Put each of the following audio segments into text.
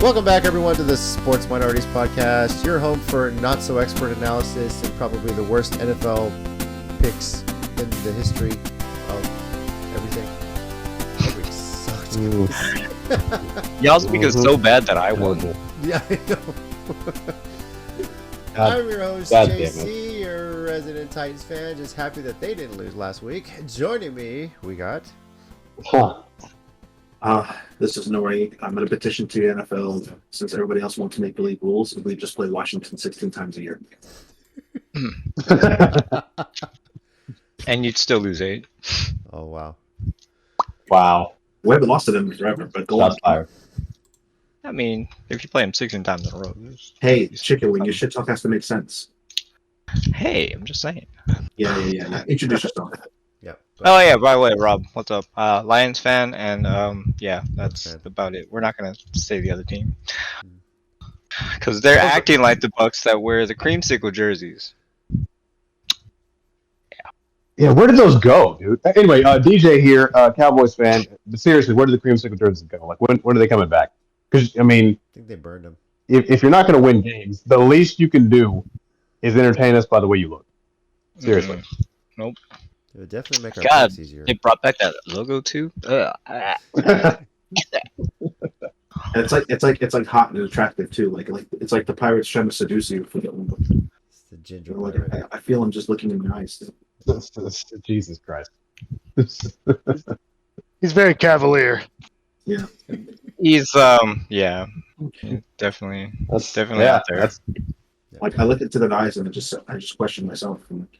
Welcome back, everyone, to the Sports Minorities Podcast, your home for not-so-expert analysis and probably the worst NFL picks in the history of everything. Everything sucked. Y'all's speak is so bad that I won. Yeah, I know. I'm your host, JC, your resident Titans fan, just happy that they didn't lose last week. Joining me, we got... This is Nori. I'm going to petition to the NFL, since everybody else wants to make believe rules, and we just play Washington 16 times a year. And you'd still lose 8. Oh, wow. Wow. We haven't lost to them forever, but go on. Fired. I mean, if you play them 16 times in a row. Hey, chicken wing, your shit talk has to make sense. Hey, I'm just saying. Yeah. Introduce yourself. Yep. Oh, yeah, by the way, Rob, what's up? Lions fan, and yeah, that's about it. We're not going to say the other team. Because they're acting like the Bucks that wear the creamsicle jerseys. Yeah, where did those go, dude? Anyway, DJ here, Cowboys fan. But seriously, where did the creamsicle jerseys go? Like, when are they coming back? Because, I mean... I think they burned them. If you're not going to win games, the least you can do is entertain us by the way you look. Seriously. Nope. It would definitely make our God, picks easier. they brought back that logo too. And it's like hot and attractive too. Like it's like the pirates trying to seduce you for the. It's the ginger Like, pirate. I feel him just looking in your eyes. Jesus Christ. He's very cavalier. Yeah. He's yeah, definitely That's out there. That's, Like I look into their eyes and I just question myself. I'm like,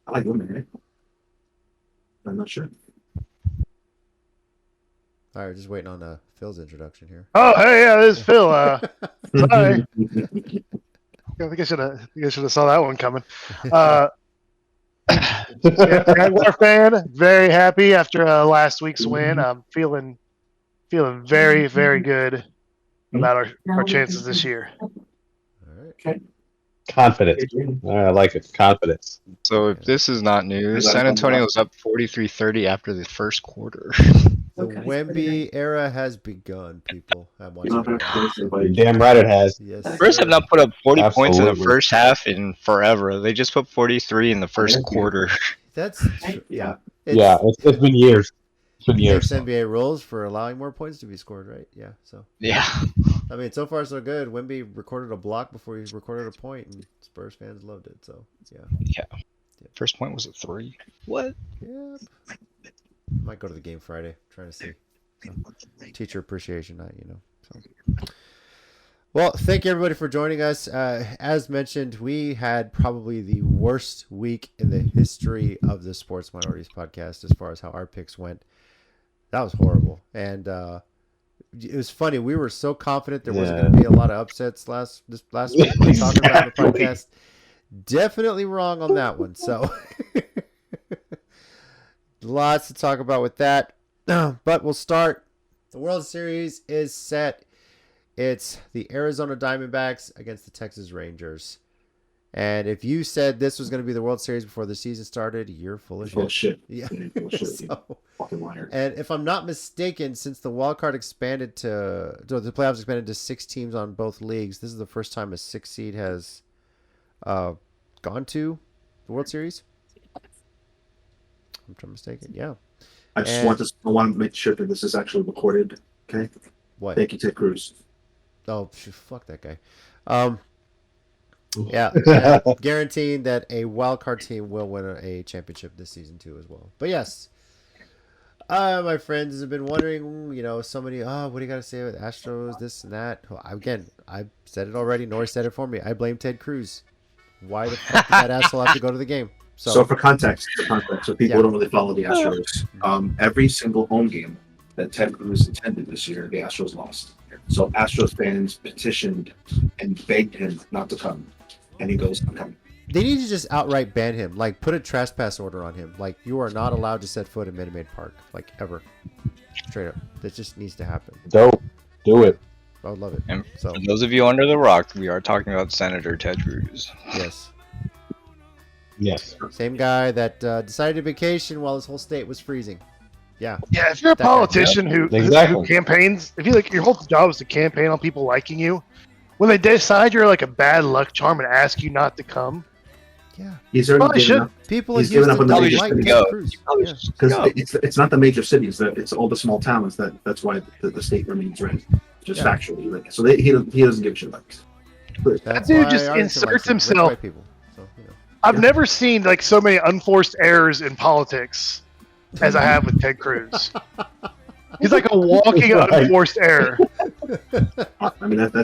I like women, right? I'm not sure. All right, just waiting on Phil's introduction here. Oh, hey, yeah, this is Phil. Sorry. I think I should have saw that one coming. Jaguar fan, very happy after last week's win. I'm feeling very, very good about our chances this year. All right. Okay. confidence. I like it. Confidence. So if this is not news, San Antonio was up 43-30 after the first quarter. The Wemby era has begun, people. I'm watching. You're damn right it has. Yes. Spurs have not put up 40 points in the Absolutely. first half in forever. They just put 43 in the first quarter. That's yeah. It's been years. It's been years. NBA rules for allowing more points to be scored, right? Yeah. So Yeah. I mean, so far so good. Wemby recorded a block before he recorded a point, and Spurs fans loved it. So yeah. First point was a 3. What? Yep. Might go to the game Friday. Trying to see. So, teacher appreciation night, So. Well, thank you everybody for joining us. As mentioned, we had probably the worst week in the history of the Sports Minorities podcast as far as how our picks went. That was horrible. And it was funny. We were so confident there wasn't going to be a lot of upsets last week when we were talking about the podcast. Definitely wrong on that one. So lots to talk about with that. But we'll start. The World Series is set. It's the Arizona Diamondbacks against the Texas Rangers. And if you said this was going to be the World Series before the season started, you're full of shit. Bullshit. Yeah. Bullshit. So, Fucking liar. and if I'm not mistaken, since the wild card expanded the playoffs expanded to 6 teams on both leagues, this is the first time a 6 seed has gone to the World Series. I'm not mistaken. Yeah. I want to make sure that this is actually recorded. Okay. What? Thank you, Ted Cruz. Oh, fuck that guy. Yeah, guaranteeing that a wild card team will win a championship this season too as well. But yes, my friends have been wondering, so many, what do you got to say with Astros, this and that? Again, I said it already. Nor said it for me. I blame Ted Cruz. Why the fuck did that asshole have to go to the game? So for context, so people don't really follow the Astros. Every single home game that Ted Cruz attended this year, the Astros lost. So Astros fans petitioned and begged him not to come. And he goes, I'm coming. They need to just outright ban him. Like, put a trespass order on him. Like, you are not allowed to set foot in Minute Maid Park. Like, ever. Straight up. That just needs to happen. Dope. Do it. I would love it. And So, for those of you under the rock, we are talking about Senator Ted Cruz. yes. Yes. Same guy that decided to vacation while his whole state was freezing. Yeah. Yeah, if you're a That guy, politician who Exactly. campaigns, if you like your whole job is to campaign on people liking you, when they decide you're like a bad luck charm and ask you not to come, Yeah. He's already Probably given should. up People He's in given up Houston on the don't major like cities. Ted Cruz. Probably Yeah. just because go. it's not the major cities. It's all the small towns that's why the state remains red. Just Yeah. factually, like so he doesn't give a shit about it. But That's dude why just Arlington inserts likes him. Rich himself. white people. So, you know. I've Yeah. never seen like so many unforced errors in politics as I have with Ted Cruz. He's like a walking Right. unforced error. I mean that's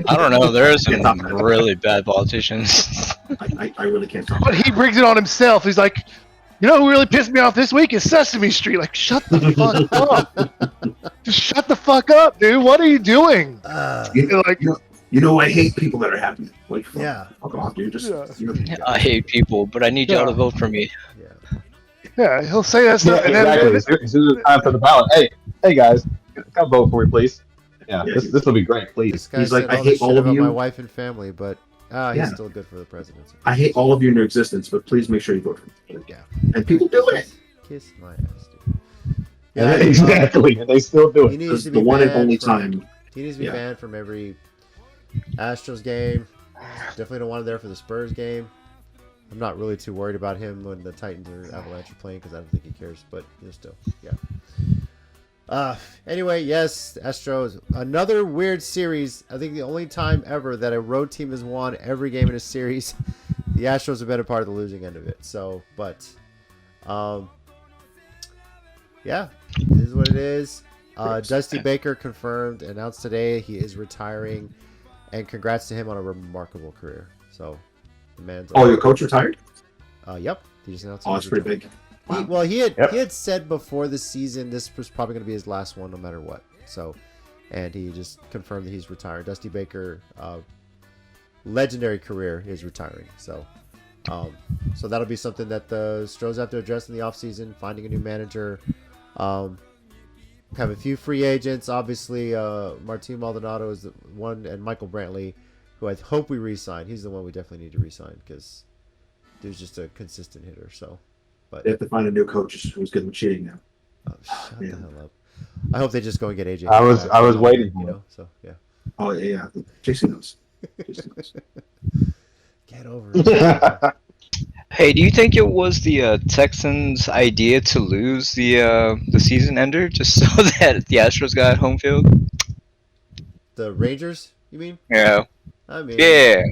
I don't know. There are some Can't talk about that. really bad politicians. I really can't talk. But he brings it on himself. He's like, you know who really pissed me off this week is Sesame Street. Like, shut the fuck up. Just shut the fuck up, dude. What are you doing? You're like, You know I hate people that are happy. Like Yeah. fuck off, dude. Just Yeah. you know, I hate people, but I need y'all to Yeah. vote for me. Yeah. yeah, he'll say that Yeah, stuff. And exactly. then, As soon as it's time for the ballot, hey guys, come vote for me, please. Yeah, Yeah, this will be great, This please. guy He's like, said I all hate this shit all of about you. my wife and family, but he's Yeah. still good for the presidency. I hate all of you in your existence, but please make sure you vote for me. Yeah. And people do it. Kiss my ass, dude. Yeah, exactly. And they still do He it. needs It's to the be one and banned only from- time. He needs to be Yeah. banned from every Astros game. Definitely don't want him there for the Spurs game. I'm not really too worried about him when the Titans or Avalanche are playing because I don't think he cares. But still, yeah. Anyway, yes, Astros. Another weird series. I think the only time ever that a road team has won every game in a series. The Astros have been a part of the losing end of it. So, but, yeah, this is what it is. Dusty Baker announced today he is retiring, and congrats to him on a remarkable career. So, the man's. Oh, your coach retired? Yep. He just announced. Oh, that's pretty big. Wow. He had said before the season this was probably going to be his last one, no matter what. So, and he just confirmed that he's retired. Dusty Baker, legendary career, is retiring. So, so that'll be something that the Stros have to address in the offseason, finding a new manager. Have a few free agents. Obviously, Martin Maldonado is the one, and Michael Brantley, who I hope we re-sign. He's the one we definitely need to re-sign because dude's just a consistent hitter. So, but They have to find a new coach who's good at cheating now. shut Yeah. the hell up. I hope they just go and get AJ. I was waiting for you it. know. So yeah, Oh yeah. Jason knows. Jason knows. get over it. Hey, do you think it was the Texans' idea to lose the season ender just so that the Astros got home field? The Rangers, you mean? Yeah. I mean, Yeah.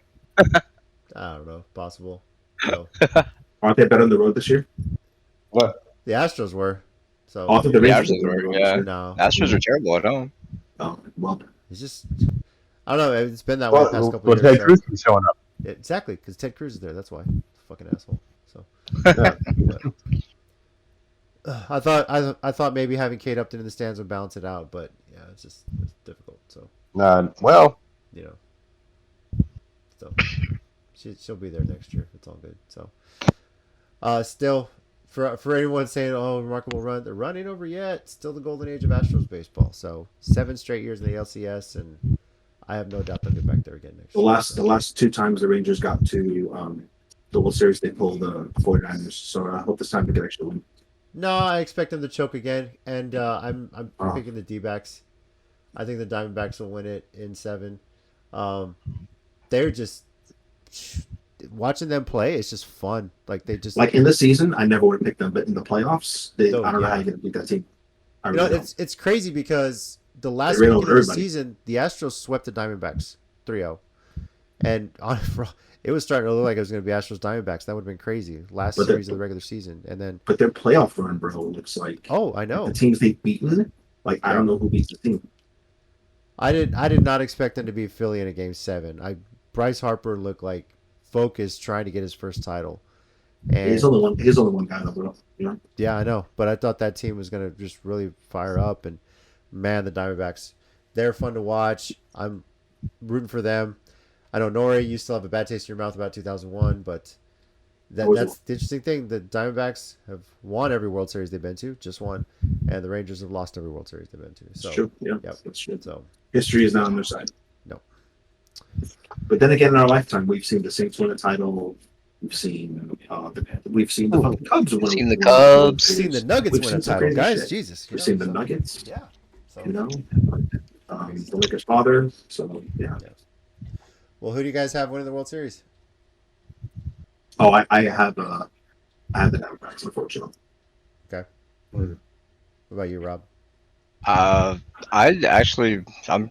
I don't know. Possible. So, Aren't they better on the road this year? What? the Astros were. So Oh, I thought the The Rangers Astros were better on were, the road this yeah. year. no, Astros are terrible at home. Oh, well, it's just I don't know. It's been that way the past couple Well, years. Ted so- Cruz is showing up. Yeah, exactly, because Ted Cruz is there. That's why. Fucking asshole. So. Yeah. I thought maybe having Kate Upton in the stands would balance it out, but yeah, it's difficult. So Well, you know, so she'll be there next year. It's all good. So still for anyone saying, "Oh, remarkable run," the run ain't over yet. Still the golden age of Astros baseball. So 7 straight years in the LCS, and I have no doubt they'll get back there again next the year. last 2 times the Rangers got to the World Series, they pulled the 49ers. So I hope this time they can actually win. No, I expect them to choke again, and I'm Oh. picking the D-backs. I think the Diamondbacks will win it in 7. They're just watching them play. It's just fun. Like they just Like in the season, I never would have picked them, but in the playoffs, Oh, I don't know yeah. how you're gonna beat that team. I you know, really don't. it's crazy because the last They ran weekend of over the everybody. season, the Astros swept the Diamondbacks 3-0, and it was starting to look like it was going to be Astros Diamondbacks. That would have been crazy. Last But series of the regular season, and then But their playoff run, bro, looks like I know. the teams they've beaten. Like I don't know who beats the team. I did not expect them to beat Philly in a game 7. Bryce Harper looked like focused trying to get his first title. And He's only one guy though, bro. You know, yeah, I know, but I thought that team was going to just really fire up, and man, the Diamondbacks, they're fun to watch. I'm rooting for them. I know, Nori, you still have a bad taste in your mouth about 2001, but that's the interesting thing. The Diamondbacks have won every World Series they've been to, just one, and the Rangers have lost every World Series they've been to. it's So, true. Yeah, yep. that's true. So, History is not on their side. No. But then again, in our lifetime, we've seen the Saints win a title. We've seen the fucking Cubs win. We've seen the Cubs. We've seen the Nuggets We've win seen a some title, crazy guys. shit. Jesus. We've seen the Nuggets. Yeah. So, You know, the Lakers' father. So yeah. well, who do you guys have winning the World Series? Oh, I have the Diamondbacks, unfortunately. Okay. What about you, Rob? I'm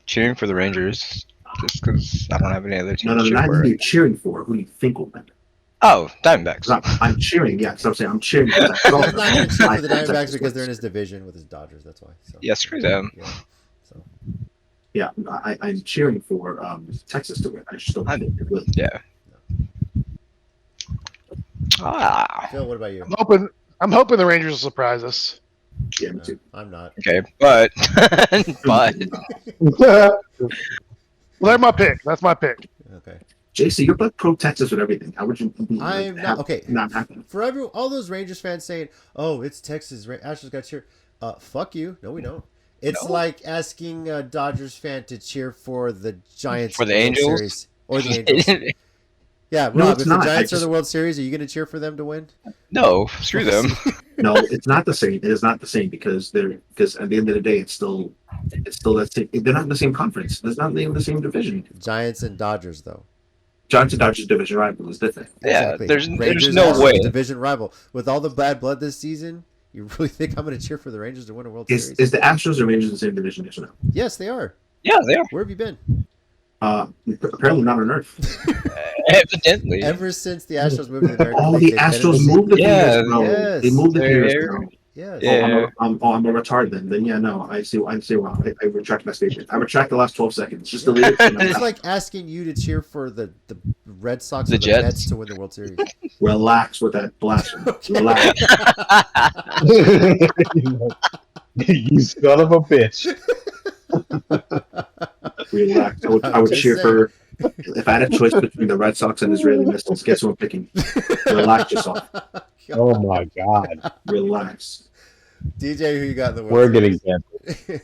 cheering for the Rangers just because I don't have any other team No, to cheer not for. who you're cheering for. Who do you think will win? Oh, Diamondbacks. I'm cheering. Yeah, so I'm saying I'm cheering for that. He's not going to cheer for the Diamondbacks because they're in his division with his Dodgers. That's why. So. Yeah, screw them. Yeah. So. Yeah, I'm cheering for Texas to win. I just don't think they will. Yeah. Phil, what about you? I'm hoping the Rangers will surprise us. Yeah, me too. I'm not. Okay, but Well, they're my pick. That's my pick. Okay. JC, you're like pro Texas with everything. How would you? I'm not okay. Not happen. For all those Rangers fans saying, "Oh, it's Texas, Astros got cheer." Fuck you. No, we don't. It's like asking a Dodgers fan to cheer for the Giants For the World Angels? Series or the Angels. Yeah, Rob. No, it's if not. the Giants are the World Series, are you going to cheer for them to win? No, screw them. No, it's not the same. It is not the same because at the end of the day, it's still that same. They're not in the same conference. It's not in the same division. Giants and Dodgers, though. Giants and Dodgers division rival is different. Yeah, Exactly. there's Rangers no are way. division rival. With all the bad blood this season, you really think I'm going to cheer for the Rangers to win a World Series? Is the Astros and Rangers in the same division? Yes or no? Yes, they are. Yeah, they are. Where have you been? Apparently not on Earth. Evidently. Ever since the Astros moved to the American Oh, League, the they've been in Astros the- moved the Yeah, years, bro. yes. They moved the They're years, here. bro. Yes. Yeah. I'm a retard then. Then yeah, no, I see wrong. I retract my statement. I retract the last 12 seconds. Just delete it. It's like asking you to cheer for the Red Sox The or the Jets. Mets to win the World Series. Relax with that blasphemy. Relax. You son of a bitch. Relax. I would Just cheer saying. for. If I had a choice between the Red Sox and Israeli missiles, guess who I'm picking? Relax yourself. Oh my god. Relax. DJ, who you got in the World We're getting Series? canceled.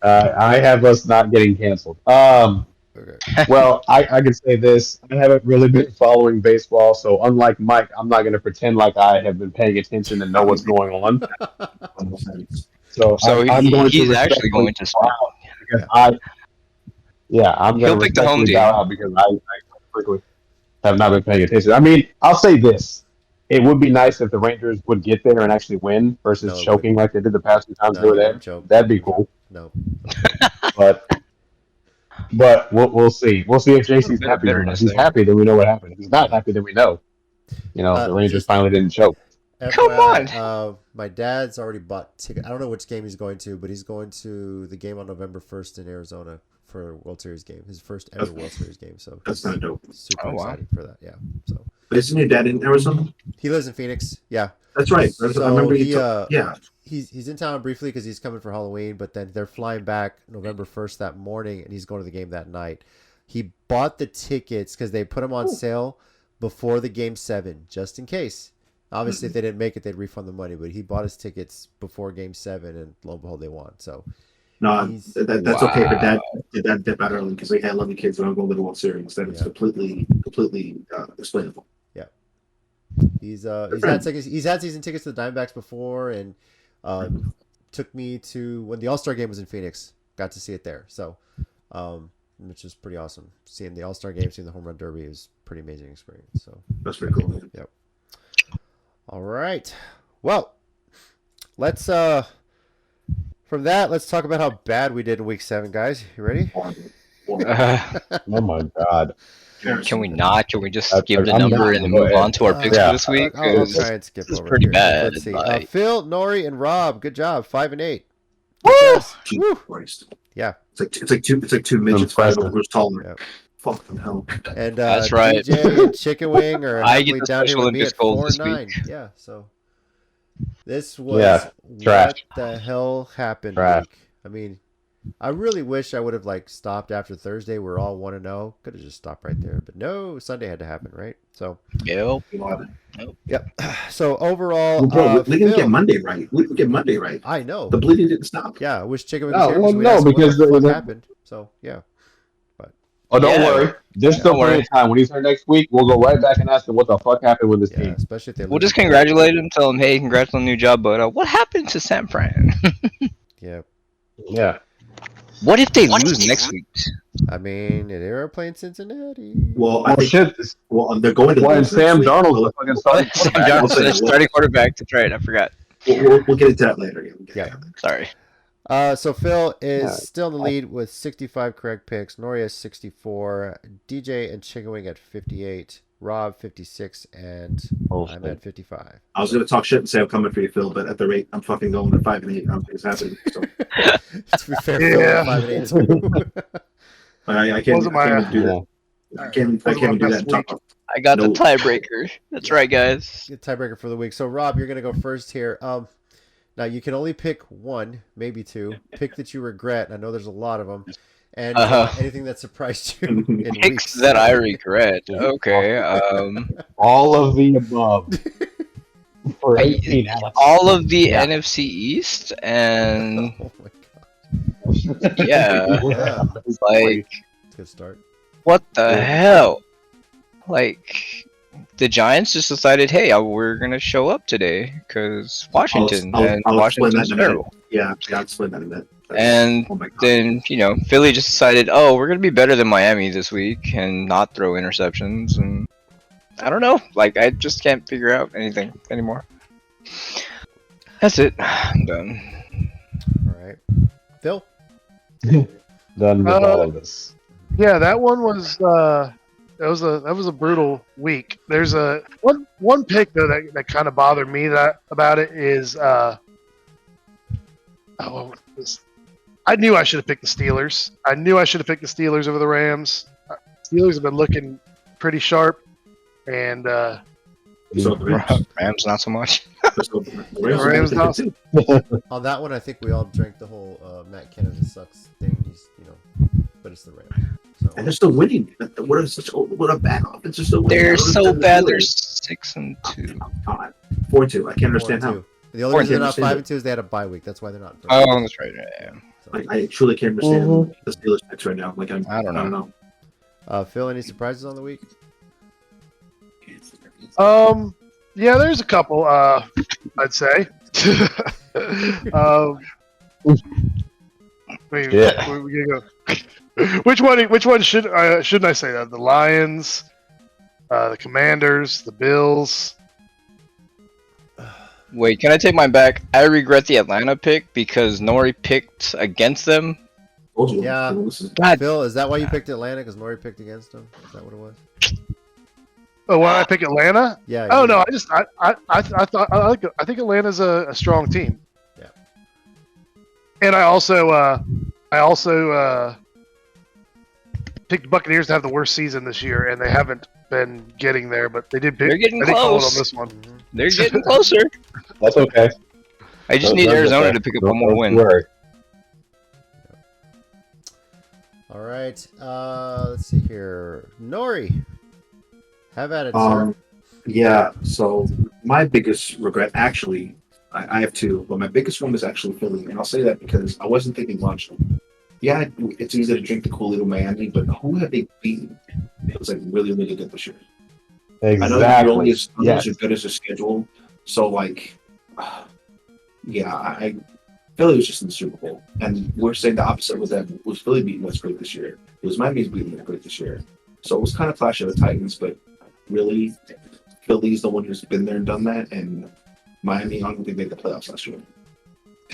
I have us not getting canceled. Okay. Well, I can say this. I haven't really been following baseball, so unlike Mike, I'm not going to pretend like I have been paying attention and know what's going on. So I'm going he's to actually going to stop. because I'm He'll going to pick the home respectfully team. bow out because I quickly have not been paying attention. I mean, I'll say this. It would be nice if the Rangers would get there and actually win versus No, it choking like they did the past few times No, they were they there. won't choke. That'd be cool. No. But we'll see. We'll see if JC's bit of happy. If bitterness he's there. happy, then we know what happened. If he's not happy, then we know. The Rangers Just- finally didn't choke. Come FYI, my dad's already bought ticket. I don't know which game he's going to, but he's going to the game on November 1st in Arizona for a World Series game. His first ever World Series game. So That's kind of dope. super Oh, wow. excited for that. Yeah. So But isn't your dad in Arizona? he lives in Phoenix. Yeah. That's right. I So remember he, yeah. He's in town briefly because he's coming for Halloween, but then they're flying back November 1st that morning, and he's going to the game that night. He bought the tickets because they put them on sale before the Game 7, just in case. Obviously, if they didn't make it, they'd refund the money, but he bought his tickets before Game 7, and lo and behold, they won. So No, he's- that's okay for dad. Dad dip out early because I love you kids. When I'm going to the World Series, that it's Yeah. completely explainable. he's had season tickets to the Diamondbacks before, and took me to when the All-Star game was in Phoenix. Got to see it there. So which is pretty awesome. Seeing the All-Star game, seeing the home run derby is a pretty amazing experience. So That's pretty cool. all right. Well, let's from that, let's talk about how bad we did in week 7, guys. You ready? Oh my god. Can we not? Can we just I- give the I'm number not- and then move on to our picks Yeah. for this week? I'll 'Cause try and skip it's over pretty here. bad, Let's see. like- Phil, Nori, and Rob. Good job. 5 and 8. Woo! Jesus Christ. Yeah. It's like two midgets fighting over who's taller. Yeah. Fucking hell. And That's right. DJ and Chicken Wing are I get happily the down here Special with me Olympics at gold 4 this and 9. week. Yeah. So this was Yeah, trash. what the hell happened. Trash. Week. I mean, I really wish I would have stopped after Thursday. We're all 1-0. Could have just stopped right there, but no. Sunday had to happen, right? So Yep. yep. So overall, Well, bro, we didn't Phil, get Monday right. We didn't get Monday right. I know. The bleeding didn't stop. Yeah, I wish Chicken Wing No, was here well, we'd no, ask him because what the the- fuck happened. So yeah. Oh, don't Yeah. worry. There's still Don't plenty worry. of time. When he's here next week, we'll go right back and ask him what the fuck happened with this Yeah, team. especially if they We'll lose. just congratulate him, tell him, hey, congrats on the new job, but what happened to San Fran? Yeah. Yeah. What if they lose next week? I mean, they are playing Cincinnati. Well, I Well, think shit. they're going to When lose next Sam week. Darnold's the fucking starting Sam quarterback. Johnson, I'll say starting quarterback. That's right. I forgot. We'll get into that later. Yeah. Sorry. So Phil is Yeah. still in the lead with 65 correct picks. Nori has 64. DJ and Chicken Wing at 58. Rob 56, and I'm at 55. I was going to talk shit and say I'm coming for you, Phil, but at the rate I'm fucking going to 5-8, I don't think it's happening. So To be fair, Phil Yeah. at 5 and 8 too. I can't Wasn't my- even do that. I can't even do that. Best Top. I got the No. tiebreaker. That's right, guys. Good tiebreaker for the week. So Rob, you're gonna go first here. Now you can only pick one, maybe two. Pick that you regret. I know there's a lot of them, and anything that surprised you in Picks weeks. that I regret. Okay. All of the above. For 18, Alex. All of the Yeah. NFC East and Oh my god. yeah, Yeah, like good start. what the hell? Like the Giants just decided, hey, we're gonna show up today because Washington I'll and explain Washington's that in a minute. terrible. Yeah, I'll explain that in a minute. And Oh my god. then Philly just decided, oh, we're gonna be better than Miami this week and not throw interceptions. And I don't know, like I just can't figure out anything anymore. That's it. I'm done. All right, Phil. Done with all of this. Yeah, that one was that was a brutal week. There's a one pick though that kind of bothered me about it is I knew I should have picked the Steelers. I knew I should have picked the Steelers over the Rams. Steelers have been looking pretty sharp, and So the Rams not so much. Rams not. too. On that one, I think we all drank the whole Matt Canada sucks thing. He's but it's the Rams. So And they're still winning. What a bad offense. They're still winning. They're I don't so understand bad. the They're Steelers. 6-2. God. 4-2. I can't understand 4-2. how. The only reason they're not understand 5 it. and 2 is they had a bye week. That's why they're not. Oh, that's right. Yeah. So, I truly can't understand the Steelers picks right now. Like I don't know. Phil, any surprises on the week? Yeah, there's a couple. I'd say. Wait, Yeah. where we gonna go? Which one shouldn't I say that? The Lions, the Commanders, the Bills. Wait, can I take mine back? I regret the Atlanta pick because Nori picked against them. Yeah. God, Phil, is that why you picked Atlanta? Because Nori picked against them? Is that what it was? Oh, why I pick Atlanta? Yeah. Oh you- no, I think Atlanta's a strong team. Yeah. And I also picked the Buccaneers to have the worst season this year, and they haven't been getting there, but they did. They're getting I did call it close. on this one. Mhm. they're getting closer. That's okay. I just need That's Arizona okay. to pick up Don't- one more don't win. worry. All right. Let's see here. Nori. Have at it, sir. Yeah, so my biggest regret, actually, I have two, but my biggest one is actually Philly, and I'll say that because I wasn't thinking much. Yeah, it's easy to drink the Kool-Aid of Miami, but who have they beaten? It was like really, really good this year. I know you're only Exactly. as good as a schedule, so like, yeah, Philly was just in the Super Bowl, and we're saying the opposite with them. Was Philly beating us great this year? It was Miami's beating us great this year. So it was kind of clash of the Titans, but really, Philly's the one who's been there and done that, and Miami, I don't think made the playoffs last year.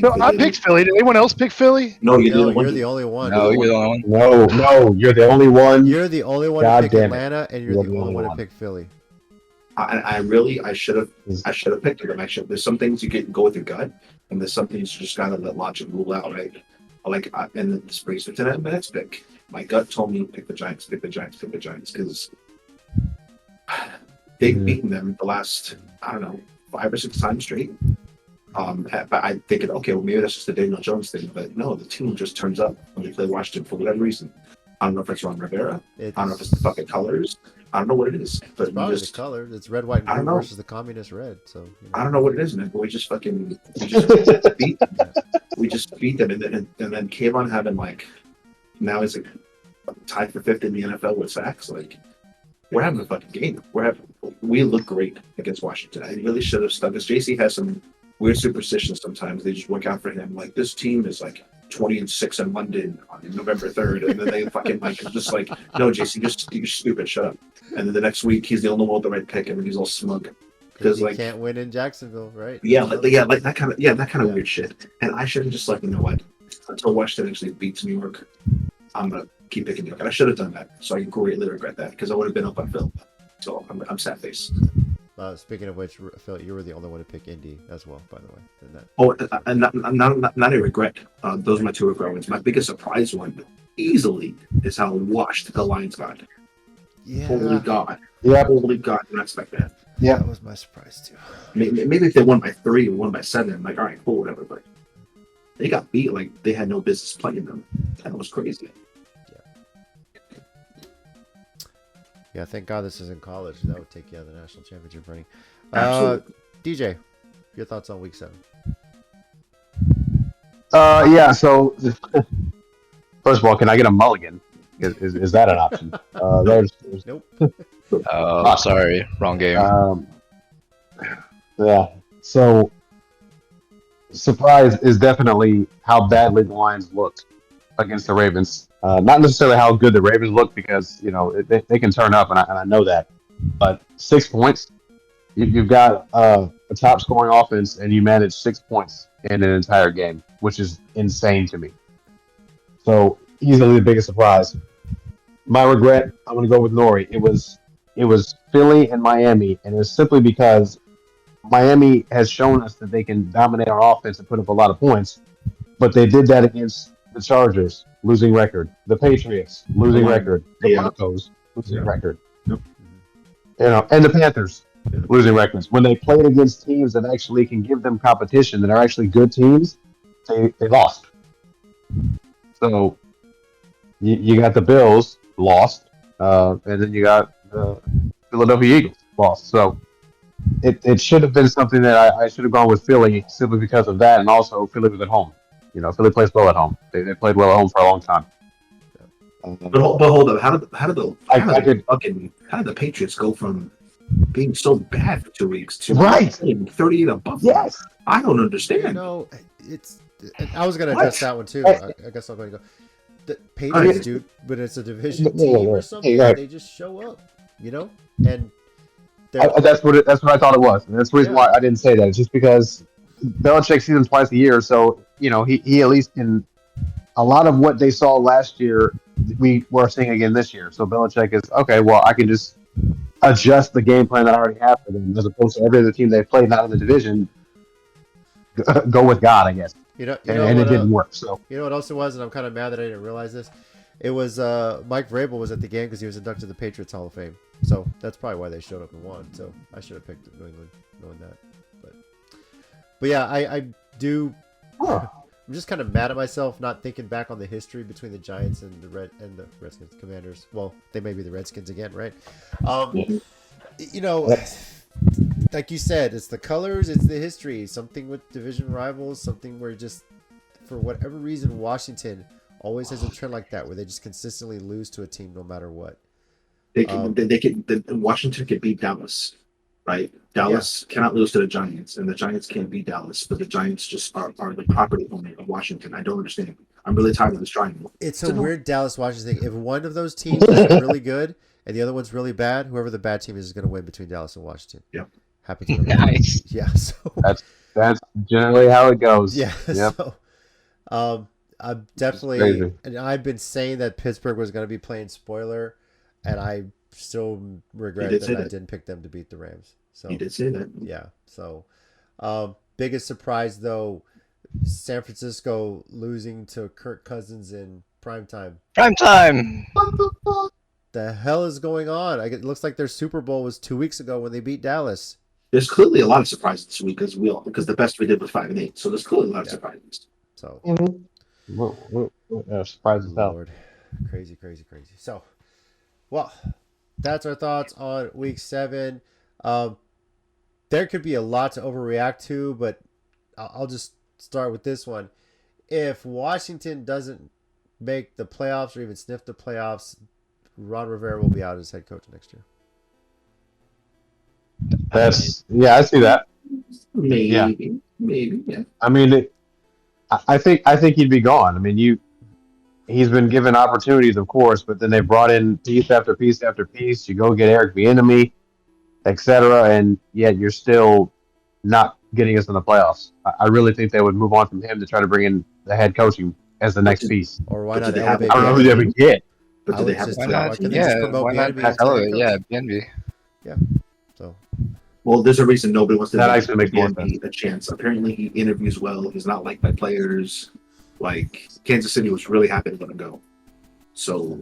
No, I picked Philly. Did anyone else pick Philly? No, you No, didn't. you're the only one. No, you're the only one. No, you're the only one. You're the only one God to pick damn it. Atlanta, and you're You're the only one to pick Philly. I should have picked them. Actually, there's some things you can go with your gut, and there's some things you just gotta let logic rule out, right? And then this brings me to that next pick. My gut told me pick the Giants, because they've beaten them the last, I don't know, 5 or 6 times straight. But I thinking, okay, well maybe that's just the Daniel Jones thing, but no, the team just turns up when they play Washington for whatever reason. I don't know if it's Ron Rivera. I don't know if it's the fucking colors. I don't know what it is, but It's probably we just, the color. It's red, white, and I don't blue know. versus the communist red. So I don't know what it is, man. But we just beat them. We just beat them, and then came on having like, now he's like tied for 5th in the NFL with sacks. Like, we're having a fucking game. We look great against Washington. I really should have stuck. Because JC has some weird superstitions sometimes. They just work out for him. Like, this team is like 20-6 in London on November 3rd, and then they fucking like just like, no, JC, you're stupid. Shut up. And then the next week he's the only one with the right pick, and then he's all smug because like can't win in Jacksonville, right? like that kind of weird shit. And I should have just like, you know what? Until Washington actually beats New York, I'm gonna keep picking New York. And I should have done that. So I greatly regret that because I would have been up on Phil. So I'm sad face. Speaking of which, Phil, you were the only one to pick Indy as well, by the way. That... Oh, and not a regret. Those are my two regret ones. My biggest surprise one, easily, is how washed the Lions got. Yeah. Holy God. Yeah. Holy God. Did not expect that. Yeah. That was my surprise, too. Maybe if they won by 3 or won by 7, I'm like, all right, cool, whatever. But they got beat like they had no business playing them. That was crazy. Yeah, thank God this is in college. That would take you out of the national championship running. Absolutely. DJ, your thoughts on week 7? Yeah. So, first of all, can I get a mulligan? Is that an option? There's Nope. Oh, sorry, wrong game. Yeah. So, surprise is definitely how badly the Lions looked against the Ravens. Not necessarily how good the Ravens look, because they can turn up, and I know that. But 6 points, you've got a top scoring offense, and you manage 6 points in an entire game, which is insane to me. So easily the biggest surprise. My regret, I'm going to go with Nori. It was Philly and Miami, and it's simply because Miami has shown us that they can dominate our offense and put up a lot of points, but they did that against the Chargers, losing record. The Patriots, losing record. The Broncos, losing record. Yep. And the Panthers, losing records. When they played against teams that actually can give them competition, that are actually good teams, they lost. So you got the Bills lost, and then you got the Philadelphia Eagles lost. So it should have been something that I should have gone with Philly simply because of that, and also Philly was at home. Philly plays well at home. They played well at home for a long time. But hold up, how did the Patriots go from being so bad for 2 weeks to 38 above? Yes, I don't understand. It's. I was gonna address that one too. I guess I'm going to go. The Patriots, dude, but it's a division team or something. They just show up, and that's what I thought it was, and that's the reason why I didn't say that. It's just because Belichick sees them twice a year, so he at least can. A lot of what they saw last year, we were seeing again this year. So Belichick is okay. Well, I can just adjust the game plan that I already have for them, as opposed to every other team they've played not in the division. Go with God, I guess. And it didn't work. So you know what else it was, and I'm kind of mad that I didn't realize this. It was Mike Vrabel was at the game because he was inducted to the Patriots Hall of Fame. So that's probably why they showed up and won. So I should have picked New England knowing that. But yeah, I do. I'm just kind of mad at myself not thinking back on the history between the Giants and the Redskins, Commanders. Well, they may be the Redskins again, right? Like you said, it's the colors, it's the history, something with division rivals, something where just for whatever reason Washington always has a trend like that where they just consistently lose to a team no matter what. Washington could beat Dallas. Right, Dallas cannot lose to the Giants, and the Giants can't beat Dallas, but the Giants just are the property owner of Washington. I don't understand. I'm really tired of this triangle. It's a weird Dallas-Washington thing. If one of those teams is really good and the other one's really bad, whoever the bad team is going to win between Dallas and Washington. Yep. Happy to Nice. Yeah. So that's generally how it goes. Yeah. Yep. So, I'm definitely, and I've been saying that Pittsburgh was going to be playing spoiler, and I still regret that I didn't pick them to beat the Rams. So you did say that. Yeah. So, biggest surprise though, San Francisco losing to Kirk Cousins in primetime. Primetime. The hell is going on? It looks like their Super Bowl was 2 weeks ago when they beat Dallas. There's clearly a lot of surprises this week because the best we did was 5-8. So there's clearly a lot of surprises. So surprises Lord. Crazy. So, well, that's our thoughts on week 7. There could be a lot to overreact to, but I'll just start with this one. If Washington doesn't make the playoffs or even sniff the playoffs, Ron Rivera will be out as head coach next year. I see that. Maybe, yeah. I mean, I think he'd be gone. I mean, he's been given opportunities, of course, but then they brought in piece after piece after piece. You go get Eric Bieniemy, etc., and yet you're still not getting us in the playoffs. I really think they would move on from him to try to bring in the head coaching as the next piece. Or why But not do they have- elevate? I don't know who they would get. But I do they would have just- a Why plan? not? Why couldn't they Yeah, just promote why not Bieniemy into elevate? head coach? Yeah, BNB. So Well, there's a reason nobody wants to That give actually makes more BNB a chance. Apparently, he interviews well. He's not liked by players. Like Kansas City was really happy to let him go. So,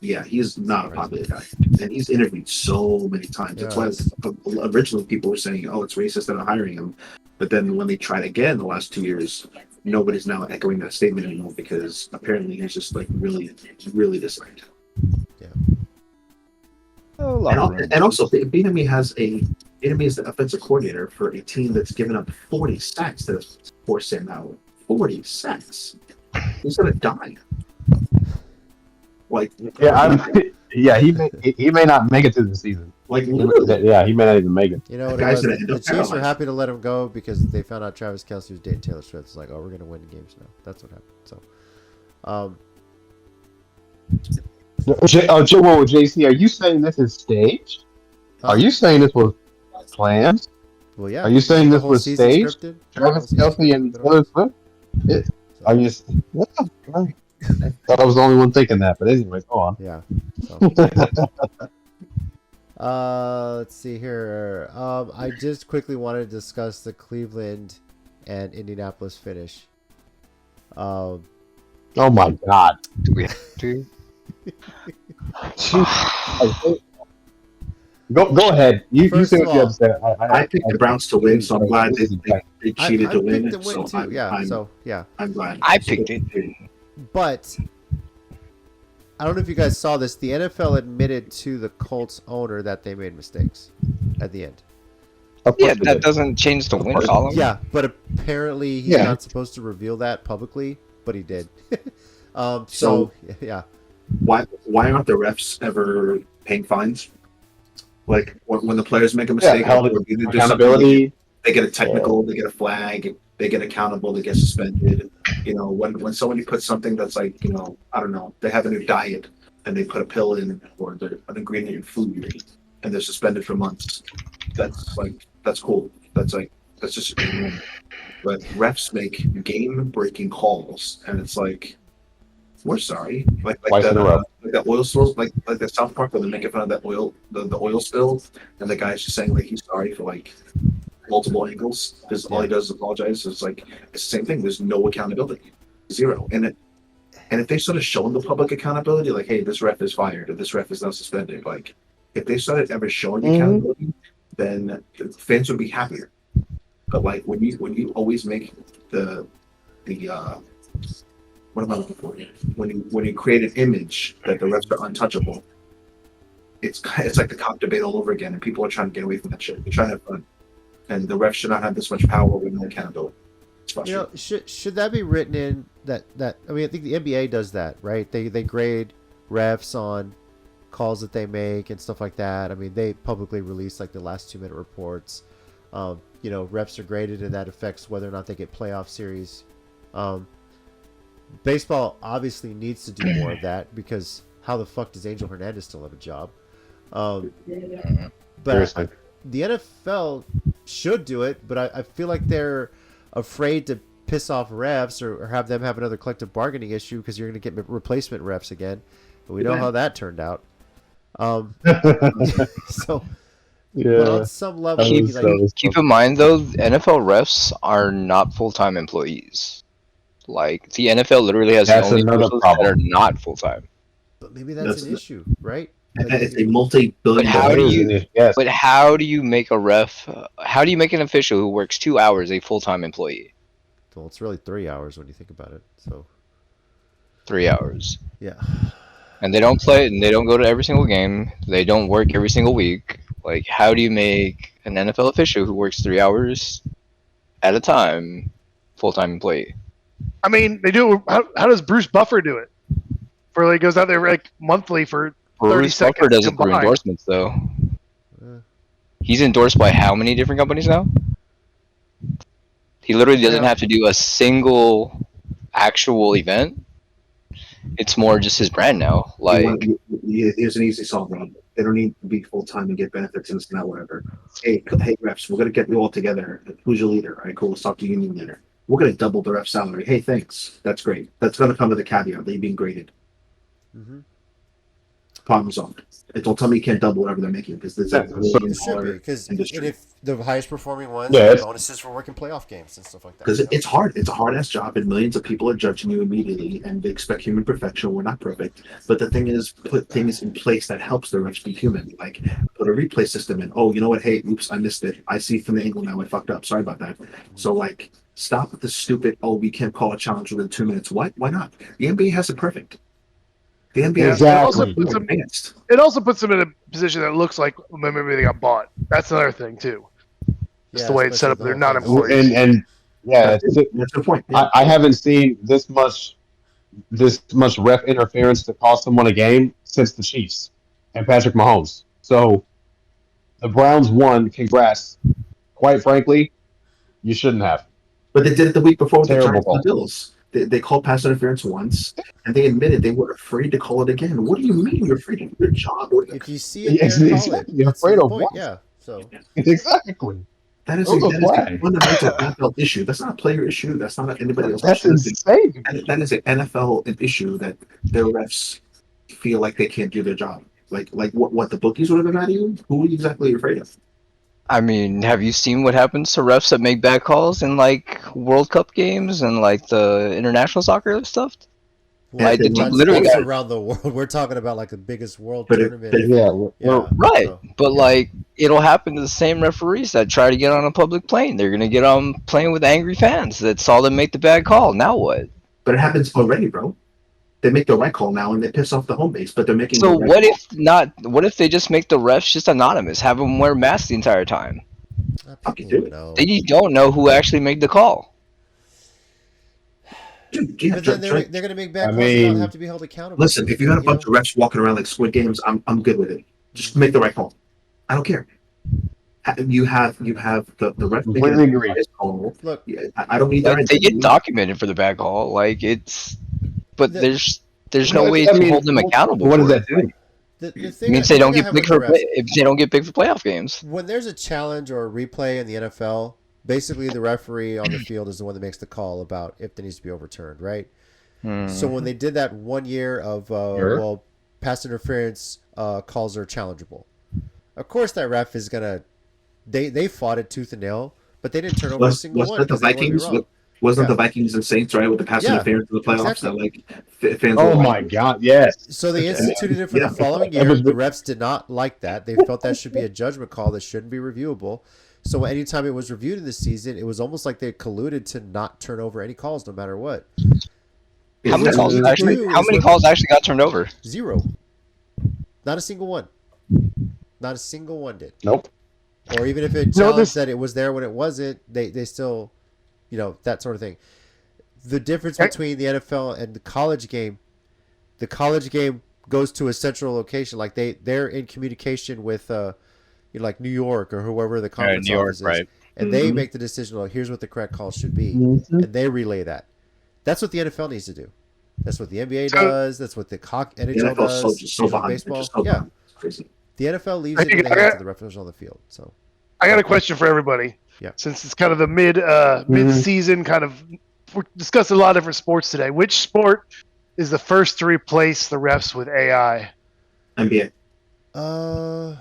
yeah, he's not a popular guy, and he's interviewed so many times. That's why originally people were saying, "Oh, it's racist that I'm hiring him," but then when they tried again the last 2 years, nobody's now echoing that statement anymore because apparently he's just like really, really disliked. And also, Bieniemy is the offensive coordinator for a team that's given up 40 sacks to force him out. 40 sacks. He's gonna die. Like, He may not make it through the season. like literally. Yeah, he may not even make it. you know what? Guys It that was? end The up Chiefs were paralyzed. happy to let him go because they found out Travis Kelce was dating Taylor Swift. It's like, oh, we're gonna win games now. That's what happened. So, JC, are you saying this is staged? Are you saying this was planned? Well, yeah. Are you saying The this whole was season staged? scripted? Travis The whole season Kelce and scripted. Taylor Swift? Are you? What the fuck? Thought I was the only one thinking that, but anyway, go on. Yeah. Let's see here. I just quickly wanted to discuss the Cleveland and Indianapolis finish. Oh my God. Do we have to? Go ahead. You First say of what you all, have to say. I picked the Browns to win, so I'm glad they cheated I to win picked it. them win So too. I'm glad. I picked it. But I don't know if you guys saw this. The NFL admitted to the Colts owner that they made mistakes at the end. Yeah, that doesn't change the win column. Yeah, but apparently he's not supposed to reveal that publicly, but he did. So yeah. Why aren't the refs ever paying fines? Like when the players make a mistake, accountability. They get a technical, they get a flag, they get accountable, they get suspended. You know, when somebody puts something that's like, you know, I don't know, they have a new diet and they put a pill in or an ingredient in food and they're suspended for months. That's cool. That's just normal. But refs make game-breaking calls, and it's like, we're sorry. Like that oil spill, like that South Park where they're making fun of that oil, the oil spill, and the guy's just saying like he's sorry for like multiple angles because all he does is apologize. So it's like it's the same thing. There's no accountability, zero. And if they started showing the public accountability, like, hey, this ref is fired or this ref is now suspended, like if they started ever showing the accountability, then the fans would be happier. But like when you always make the what am I looking for? When you create an image that the refs are untouchable, it's like the cop debate all over again, and people are trying to get away from that shit. They're trying to have fun, and the refs should not have this much power with no accountability. You know, should that be written in that? I mean, I think the NBA does that, right? They grade refs on calls that they make and stuff like that. I mean, they publicly release like the last 2-minute reports. You know, refs are graded, and that affects whether or not they get playoff series. Baseball obviously needs to do more of that because how the fuck does Angel Hernandez still have a job? But the NFL should do it, but I feel like they're afraid to piss off refs or have them have another collective bargaining issue because you're going to get replacement refs again. And we know how that turned out. So, but on some level, keep in mind though, NFL refs are not full-time employees. Like the NFL literally has only officials that are not full-time. But maybe that's an issue, right? Like, it's a multi-billion. But how do you make a ref? How do you make an official who works 2 hours a full-time employee? Well, it's really 3 hours when you think about it. So 3 hours. Yeah. And they don't play, and they don't go to every single game. They don't work every single week. Like, how do you make an NFL official who works 3 hours at a time full-time employee? I mean, they do. How does Bruce Buffer do it? Where he goes out there like monthly for 30 Bruce seconds Buffer does it through combined. endorsements, though. Uh, He's endorsed by how many different companies now? He literally doesn't Yeah. have to do a single actual event. It's more just his brand now. Like, Here's an easy solve, Rob. They don't need to be full time and get benefits and this and that, whatever. Hey, refs, we're gonna get you all together. Who's your leader? All right, cool. Let's talk to union leader. We're gonna double the ref salary. Hey, thanks. That's great. That's gonna come with a caveat. They're being graded. mhm. Problem solved. And don't tell me you can't double whatever they're making because there's a It should be because industry. if the highest performing ones Yeah, get it's- bonuses for working playoff games and stuff like that. Because you know? it's hard. It's a hard ass job, and millions of people are judging you immediately, and they expect human perfection. We're not perfect, but the thing is, put things in place that helps the refs be human. Like put a replay system in. Oh, you know what? Hey, oops, I missed it. I see from the angle now. I fucked up. Sorry about that. So like, stop with the stupid. Oh, we can't call a challenge within 2 minutes. Why? Why not? The NBA has it perfect. The NBA Yeah, has it also it puts them. advanced. It also puts them in a position that looks like maybe they got bought. That's another thing too. Just the way it's set up. especially They're the not whole thing. employees. And yeah, That's the point. Yeah. I haven't seen this much ref interference to cost someone a game since the Chiefs and Patrick Mahomes. So the Browns won. Congrats. Quite frankly, you shouldn't have. But they did it the week before with the Terrible Giants and the call. Bills. They called pass interference once, and they admitted they were afraid to call it again. What do you mean you're afraid to do your job? If you see it, Yes, there, call exactly. it. You're That's afraid the of point. what? Yeah. So Exactly. That is Those are a flags. fundamental NFL issue. That's not a player issue. That's not anybody else. That's issue. insane. That is an NFL issue that their refs feel like they can't do their job. Like what the bookies would have been at you? Who exactly are you afraid of? I mean, have you seen what happens to refs that make bad calls in like World Cup games and like the international soccer stuff? well, Like, that's, literally that's got- around the world. We're talking about like the biggest world But tournament. Yeah. yeah. Right, So, but yeah. like it'll happen to the same referees that try to get on a public plane. They're gonna get on playing with angry fans that saw them make the bad call. Now what? But it happens already, bro. They make the right call now and they piss off the home base, but they're making So the right what call. if not? What if they just make the refs just anonymous? Have them wear masks the entire time. Fucking People do it. know. Then you don't know who actually made the call. Dude, yeah, But then they're going to make bad calls and not have to be held accountable. listen, if you got a bunch of refs walking around like Squid Games, I'm good with it. Just make the right call. I don't care. You have the ref Completely agree. call. Look, Yeah, I don't need Like, that. they get documented for the bad call. Like it's, but The- there's no way I to mean, hold them accountable. What does for that it. do? the It thing means the they don't thing I get have big with for the refs, if they don't get big for playoff games. when there's a challenge or a replay in the NFL, basically the referee on the field is the one that makes the call about if it needs to be overturned, right? So when they did that 1 year of Sure. pass interference calls are challengeable, of course that ref is gonna they fought it tooth and nail, but they didn't turn over a single one Wasn't the because they wanted to be Vikings? wrong. Wasn't Yeah. the Vikings and Saints right with the pass Yeah, interference in the playoffs? exactly. That like fans. Oh were my God! Yes. So they instituted it for Yeah. the following That year. was The the- refs did not like that. They felt that should be a judgment call that shouldn't be reviewable. So anytime it was reviewed in this season, it was almost like they colluded to not turn over any calls, no matter what. How many What you calls need to actually? do How is many what- calls actually got turned over? Zero. Not a single one. Not a single one did. Nope. Or even if it No, challenged this- that it was there when it wasn't, they still, that sort of thing. The difference Okay. between the NFL and the college game goes to a central location. Like they're in communication with, like New York or whoever the conference office is, and they Mhm. make the decision. Like, here's what the correct call should be, Mhm. and they relay that. That's what the NFL needs to do. That's what the NBA So- does. That's what the The NHL NFL is does. so Major League behind. Baseball. Just so Yeah, behind. It's crazy. the NFL leaves I it in think- the hands of the referees on the field. So I got a question for everybody. Yeah. Since it's kind of the mid season kind of, we're discussing a lot of different sports today. Which sport is the first to replace the refs with AI? NBA.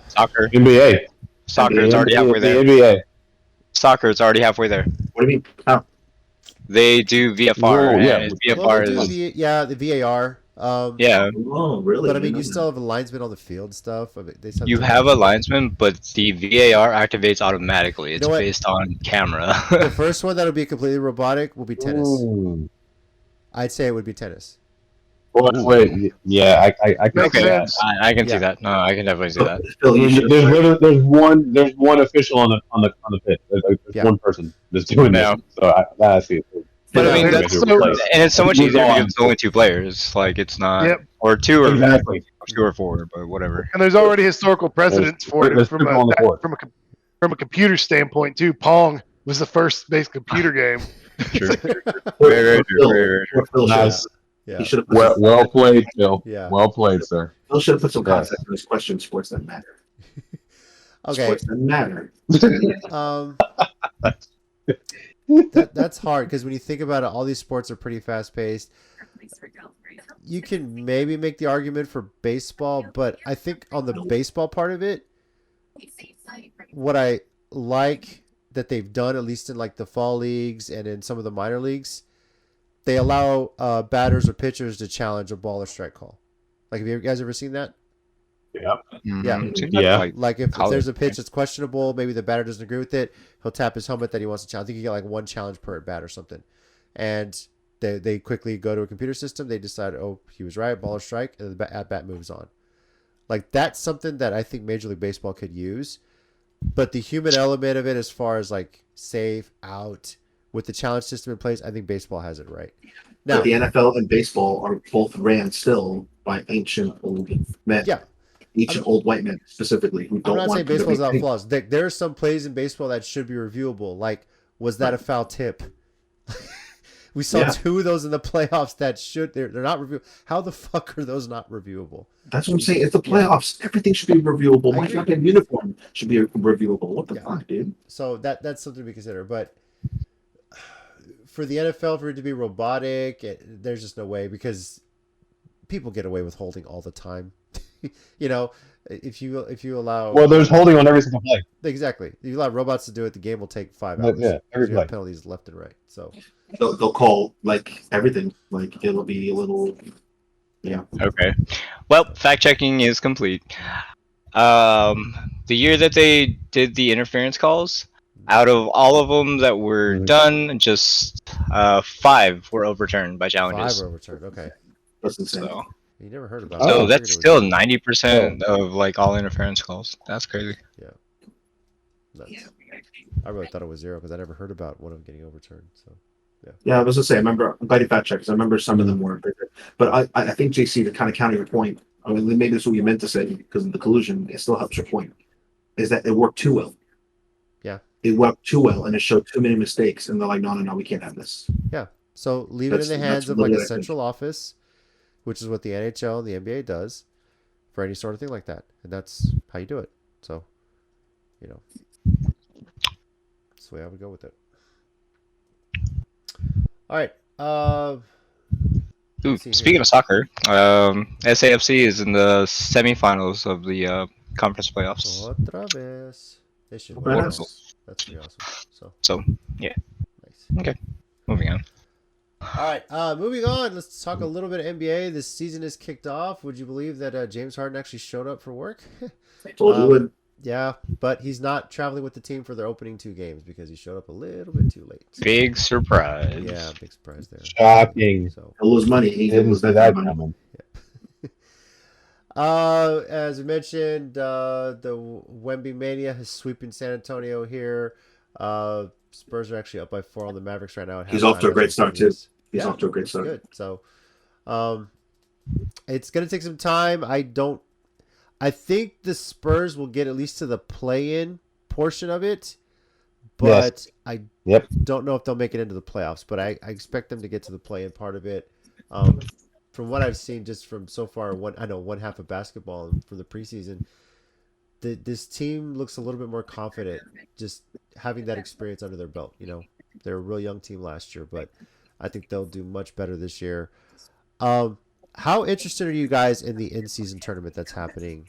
Soccer. NBA. Soccer is already halfway The there. NBA. Soccer is already halfway there. What do you mean? How? They do VFR. Whoa, yeah. And well, VFR they do is the VAR. yeah. Oh, really? But I mean, didn't you know still have a linesman on the field and stuff. I mean, they You have a linesman, but the VAR activates automatically. It's know what? based on camera. The first one that'll be completely robotic will be tennis. Ooh. I'd say it would be tennis. Wait, yeah, I can Makes see that. sense. I can Yeah. see that. No, I can definitely see that. Phil, you should There's one official on the pitch. There's Yeah. one person that's doing Yeah. that. So I see it. But I mean, That's that's so- and it's so much Move easier on. because it's only 2 players. Like it's not, Yep. or 2 or Exactly. 2 or 4, but whatever. And there's already historical precedents for it There's from people on the board. from a computer standpoint too. Pong was the first base computer game. True. Or Very true, Phil- very or Phil Nice. should Yeah. He should have put Well played, Phil. Yeah. Well played, sir. Phil should have put some Yes. context in his question. Sports doesn't matter. Okay. Sports doesn't matter. That's hard because when you think about it, all these sports are pretty fast paced. You can maybe make the argument for baseball, but I think on the baseball part of it, what I like that they've done, at least in like the fall leagues and in some of the minor leagues, they allow batters or pitchers to challenge a ball or strike call. Like, have you guys ever seen that? Yep. Yeah. Seems Yeah. like If college. there's a pitch that's questionable, maybe the batter doesn't agree with it, he'll tap his helmet that he wants to challenge. I think you get like 1 challenge per at bat or something. And they quickly go to a computer system. They decide, oh, he was right, ball or strike, and the at bat moves on. Like, that's something that I think Major League Baseball could use. But the human element of it, as far as like save, out, with the challenge system in place, I think baseball has it right. Now, But the NFL and baseball are both ran still by ancient old men. Yeah. Ancient old white men specifically who I'm don't not want saying baseball is to be without flaws. There are some plays in baseball that should be reviewable. Like, was that a foul tip? We saw Yeah. 2 of those in the playoffs that they're not reviewable. How the fuck are those not reviewable? That's what I'm saying. It's the playoffs. Everything should be reviewable. I My agree. fucking uniform should be reviewable. What the Yeah. fuck, dude? So that's something to be considered. But for the NFL, for it to be robotic, there's just no way, because people get away with holding all the time. You know, if you allow Well, there's holding on every single play. exactly, if you allow robots to do it, the game will take 5 Yeah, hours. yeah, every You have play. penalties left and right. So They'll call like everything. Like it'll be a little. Yeah. Okay. Well, fact checking is complete. The year that they did the interference calls, out of all of them that were done, just 5 were overturned by 5 challenges. are overturned. Okay, That's insane. So, you never heard about. so that. I figured that's it was- still 90% of like all interference calls. That's crazy. nuts. I really thought it was 0 because I never heard about one of them getting overturned. So Yeah, I was gonna say. I remember. I'm glad you fact checked. 'Cause I remember some of them were bigger. But I think JC, to kind of counter your point. I mean, maybe that's what you meant to say because of the collusion. It still helps your point. Is that it worked too well? Yeah. It worked too well, and it showed too many mistakes. And they're like, no, we can't have this. so leave it in the That's hands of really like a what I think. central office, which is what the NHL and the NBA does for any sort of thing like that, and that's how you do it. So, you know, that's the way I would go with it. All right. Ooh, Let's see speaking here. of soccer, SAFC is in the semifinals of the conference playoffs. Otra vez. They should Okay. win. That's pretty awesome. So Yeah. nice. Okay. Moving on. All right, moving on. Let's talk a little bit of NBA. This season is kicked off. Would you believe that James Harden actually showed up for work? Told you would. Yeah, but he's not traveling with the team for their opening 2 games because he showed up a little bit too late. Big surprise. Yeah, big surprise there. Shocking. So, He'll lose money. He Didn't lose see that money. coming. as we mentioned, the Wemby Mania is sweeping San Antonio here. Spurs are actually up by 4 on the Mavericks right now. at He's off to a halftime. great start, too. He's Yeah, off to a great it's start. good. So, it's gonna take some time. I think the Spurs will get at least to the play-in portion of it, but I don't know if they'll make it into the playoffs. But I expect them to get to the play-in part of it. From what I've seen, just from so far, one half of basketball for the preseason, this team looks a little bit more confident, just having that experience under their belt. You know, they're a real young team last year, but I think they'll do much better this year. How interested are you guys in the in-season tournament that's happening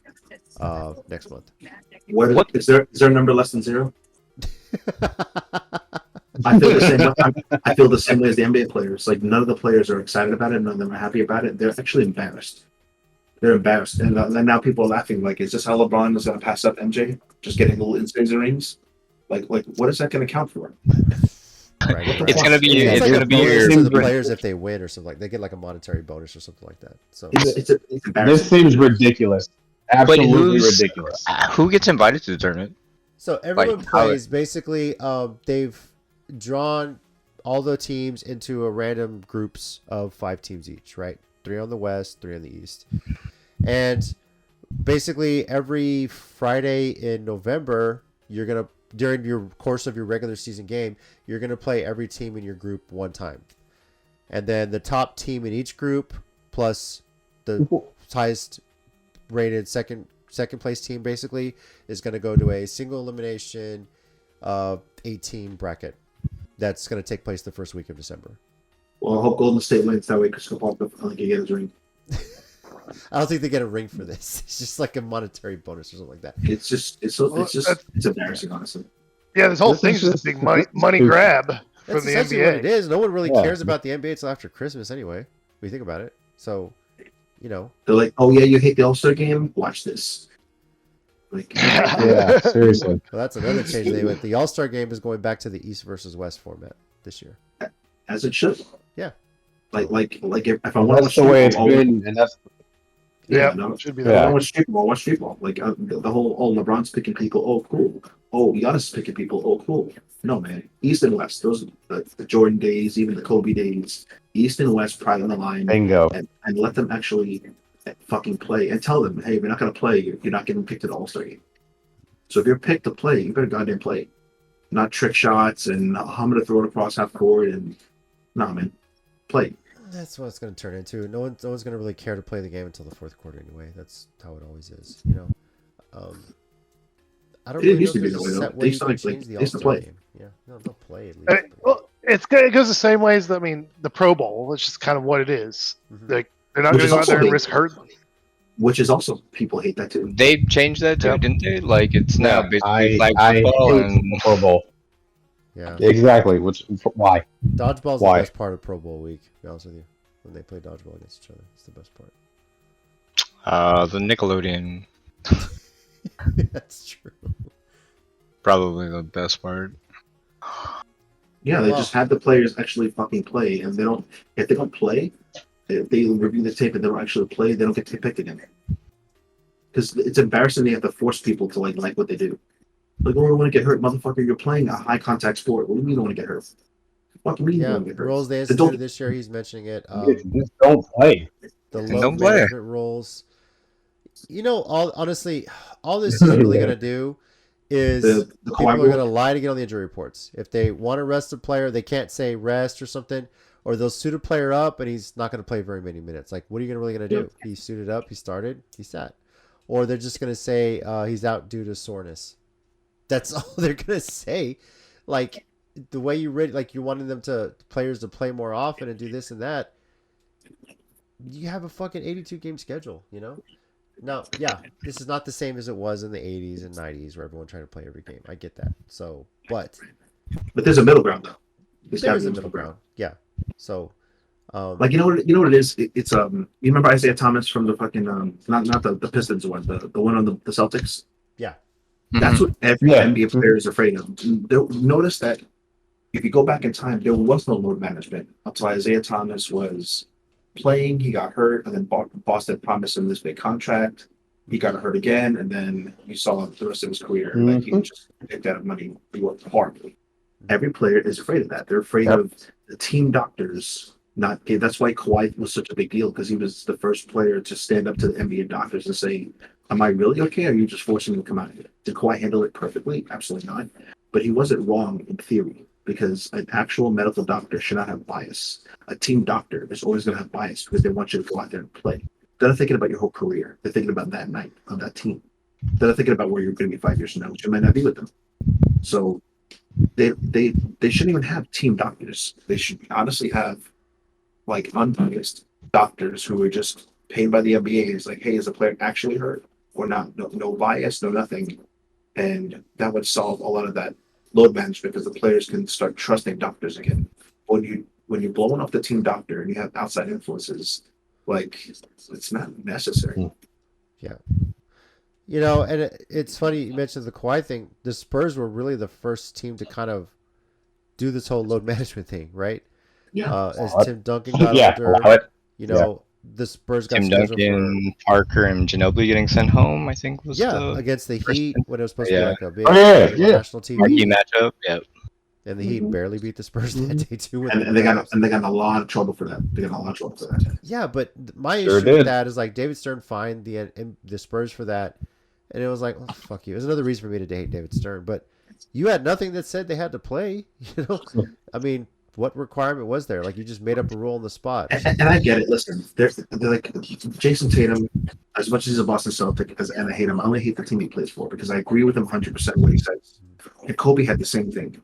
next month? What is there a number less than 0? I feel the same. I feel the same way as the NBA players. Like none of the players are excited about it. None of them are happy about it. They're actually embarrassed. They're embarrassed, and now people are laughing. Like, is this how LeBron is going to pass up MJ? Just getting little in-season rings? Like what is that going to count for? Right. It's gonna be. It's It's like gonna a be bonus your. to the players if they win or something. Like they get like a monetary bonus or something like that. So It's This embarrassing. seems ridiculous. Absolutely ridiculous. Who gets invited to the tournament? everyone Like, how- plays basically. They've drawn all the teams into a random groups of 5 teams each, right? 3 on the West, 3 on the East. And basically every Friday in November, you're going to, during your course of your regular season game, you're going to play every team in your group one time. And then the top team in each group plus the highest rated second place team basically is going to go to a single elimination 8-team bracket that's going to take place the first week of December. Well, I hope Golden State wins that way because Capaldo can get his ring. I don't think they get a ring for this. It's just like a monetary bonus or something like that. It's embarrassing, honestly. Yeah, this whole thing's just a big money grab from That's the essentially NBA. what it is. No one really cares about the NBA until after Christmas anyway. When you think about it. So, They're like, oh yeah, you hate the All-Star game? Watch this. Like, Yeah, seriously. Well, that's another change. The All-Star game is going back to the East versus West format this year. as it should. Yeah. Like if I want to That's the way it's been, and that's no, should be if that I way. watch streetball, watch streetball. Like the whole LeBron's picking people. Oh, cool. Oh, Giannis is picking people. Oh, cool. No, man. East and West. Those are the Jordan days, even the Kobe days. East and West, pride on the line, bingo. and let them actually fucking play and tell them, hey, if you're not gonna play, you're not getting picked to the All-Star game. So if you're picked to play, you better goddamn play, not trick shots and I'm gonna throw it across half court and nah, man, play. That's what it's going to turn into. No one's going to really care to play the game until the fourth quarter anyway. That's how it always is, I don't It really used know to if be there's the way, a though. set They way you used to can like- change the they used to All-Star play. game. Yeah, no, they'll play at least. Well, it goes the same ways. That, I mean, the Pro Bowl. It's just kind of what it is. Mhm. Like they're not Which going to is go out also there and big. risk hurt. Which is also people hate that too. They changed that too, Yeah. didn't they? Like it's now basically flag I football hate and the Pro Bowl. Yeah. Exactly. Why? Dodgeball's Why? the best part of Pro Bowl week, to be honest with you. When they play dodgeball against each other. It's the best part. the Nickelodeon That's true. probably the best part. Yeah, they Well- just have the players actually fucking play, and they don't. If they don't play, if they review the tape and they don't actually play, they don't get picked again. Because it's embarrassing. They have to force people to like what they do. Like, oh, I don't want to get hurt, motherfucker. You're playing a high contact sport. What do you mean you don't want to get hurt? What mean you Yeah, don't get hurt? rules they Then don't- instituted this year, he's mentioning it. Just don't play. The And load don't play. management rules. Honestly, all this is really Yeah. going to do is The people Kawhi are rule? going to lie to get on the injury reports. If they want to rest a player, they can't say rest or something, or they'll suit a player up and he's not going to play very many minutes. Like, what are you really going to do? He suited up, he started, he sat. Or they're just going to say he's out due to soreness. That's all they're going to say. Like, the way you read, like, you wanted players to play more often and do this and that. You have a fucking 82 game schedule, Now, yeah, this is not the same as it was in the 80s and 90s where everyone tried to play every game. I get that. So, but But there's a middle ground though. There's there gotta is be a middle ground. Yeah. So, Like you know what it is? It's you remember Isaiah Thomas from the fucking not the Pistons one, the one on the Celtics. yeah. That's what every Yeah. NBA player is afraid of. Notice that if you go back in time, there was no load management until Isaiah Thomas was playing. He got hurt, and then Boston promised him this big contract. He got hurt again, and then you saw the rest of his career. Like he just picked out money. He worked hard. Every player is afraid of that. They're afraid of the team doctors. That's why Kawhi was such a big deal, because he was the first player to stand up to the NBA doctors and say, "Am I really okay? Or are you just forcing me to come out of it?" Did Kawhi handle it perfectly? Absolutely not. But he wasn't wrong in theory, because an actual medical doctor should not have bias. A team doctor is always going to have bias because they want you to go out there and play. They're not thinking about your whole career. They're thinking about that night on that team. They're not thinking about where you're going to be 5 years from now, which you might not be with them. So they shouldn't even have team doctors. They should honestly have like unbiased doctors who are just paid by the NBA. It's like, hey, is the player actually hurt or not? No bias, no nothing. And that would solve a lot of that load management, because the players can start trusting doctors again. When you're blowing off the team doctor and you have outside influences, like, it's not necessary. Yeah. And it's funny you mentioned the Kawhi thing. The Spurs were really the first team to kind of do this whole load management thing, right? Yeah. As Tim Duncan got Yeah, older, allow it. the Spurs got Tim scheduled Duncan, Parker, and Ginobili getting sent home, I think was for the against the first Heat thing. when it was supposed to Yeah. be like a big Oh, yeah. national TV. marquee matchup. Yeah. And the Heat barely beat the Spurs that day too. And they got in a lot of trouble for that. They got in a lot of trouble for that. Yeah, but my Sure issue with did. that is like David Stern fined the Spurs for that, and it was like, well, fuck you. It was another reason for me to hate David Stern. But you had nothing that said they had to play. You know, I mean, what requirement was there? Like you just made up a rule on the spot. And I get it. Listen, they're like Jason Tatum. As much as he's a Boston Celtic, and I hate him, I only hate the team he plays for because I agree with him 100% what he says. And Kobe had the same thing.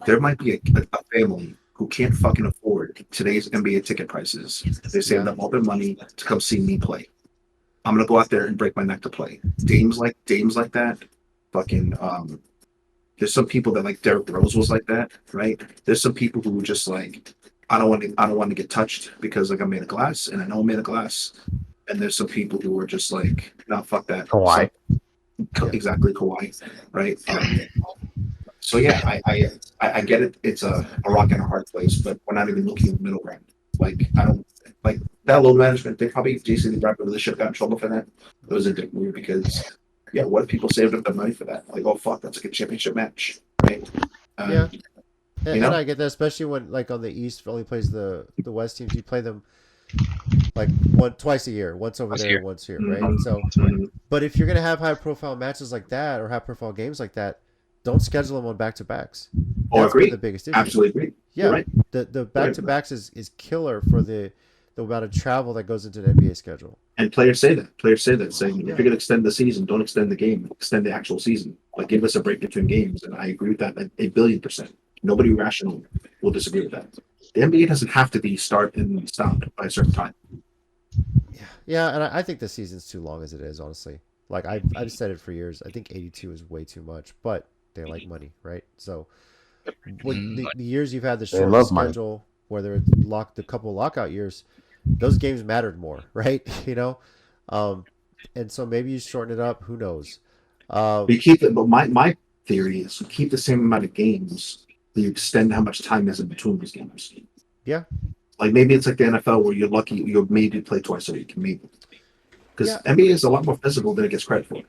There might be a family who can't fucking afford today's NBA ticket prices. They saved up all their money to come see me play. I'm gonna go out there and break my neck to play. Dames like that. Fucking there's some people that like Derrick Rose was like that, right? There's some people who were just like, I don't want to get touched because like I'm made of glass and I know I'm made of glass. And there's some people who were just like, no, fuck that. Kawhi. Exactly, Kawhi, right? So yeah, I get it. It's a rock and a hard place, but we're not even looking at the middle ground. Like I don't like that load management. They probably Jason really should have got in trouble for that. It was a bit weird because yeah, what if people saved up their money for that? Like, oh fuck, that's like a championship match, right? Yeah. And, you know? and I get that, especially when like on the East only plays the West teams. You play them like twice a year, once over there, once here, right? Mhm. So, but if you're gonna have high profile matches like that or high profile games like that, don't schedule them on back to backs. Oh, That's agree. the biggest issue. Absolutely agree. Yeah, You're right. the back to backs is killer for the amount of travel that goes into the NBA schedule. And players say that, saying if you're going to extend the season, don't extend the game, extend the actual season. Like give us a break between games. And I agree with that 1,000,000,000%. Nobody rational will disagree with that. The NBA doesn't have to be start and stop by a certain time. Yeah, and I think the season's too long as it is, honestly. Like I've said it for years. I think 82 is way too much, but they like money, right? So the years you've had the short schedule, whether it's the couple lockout years, those games mattered more, right? You know, and so maybe you shorten it up. Who knows? We keep it, but my theory is you keep the same amount of games, but you extend how much time is in between these games. Yeah. Like maybe it's like the NFL where you're lucky you're made to play twice a week, maybe. Because NBA is a lot more physical than it gets credit for.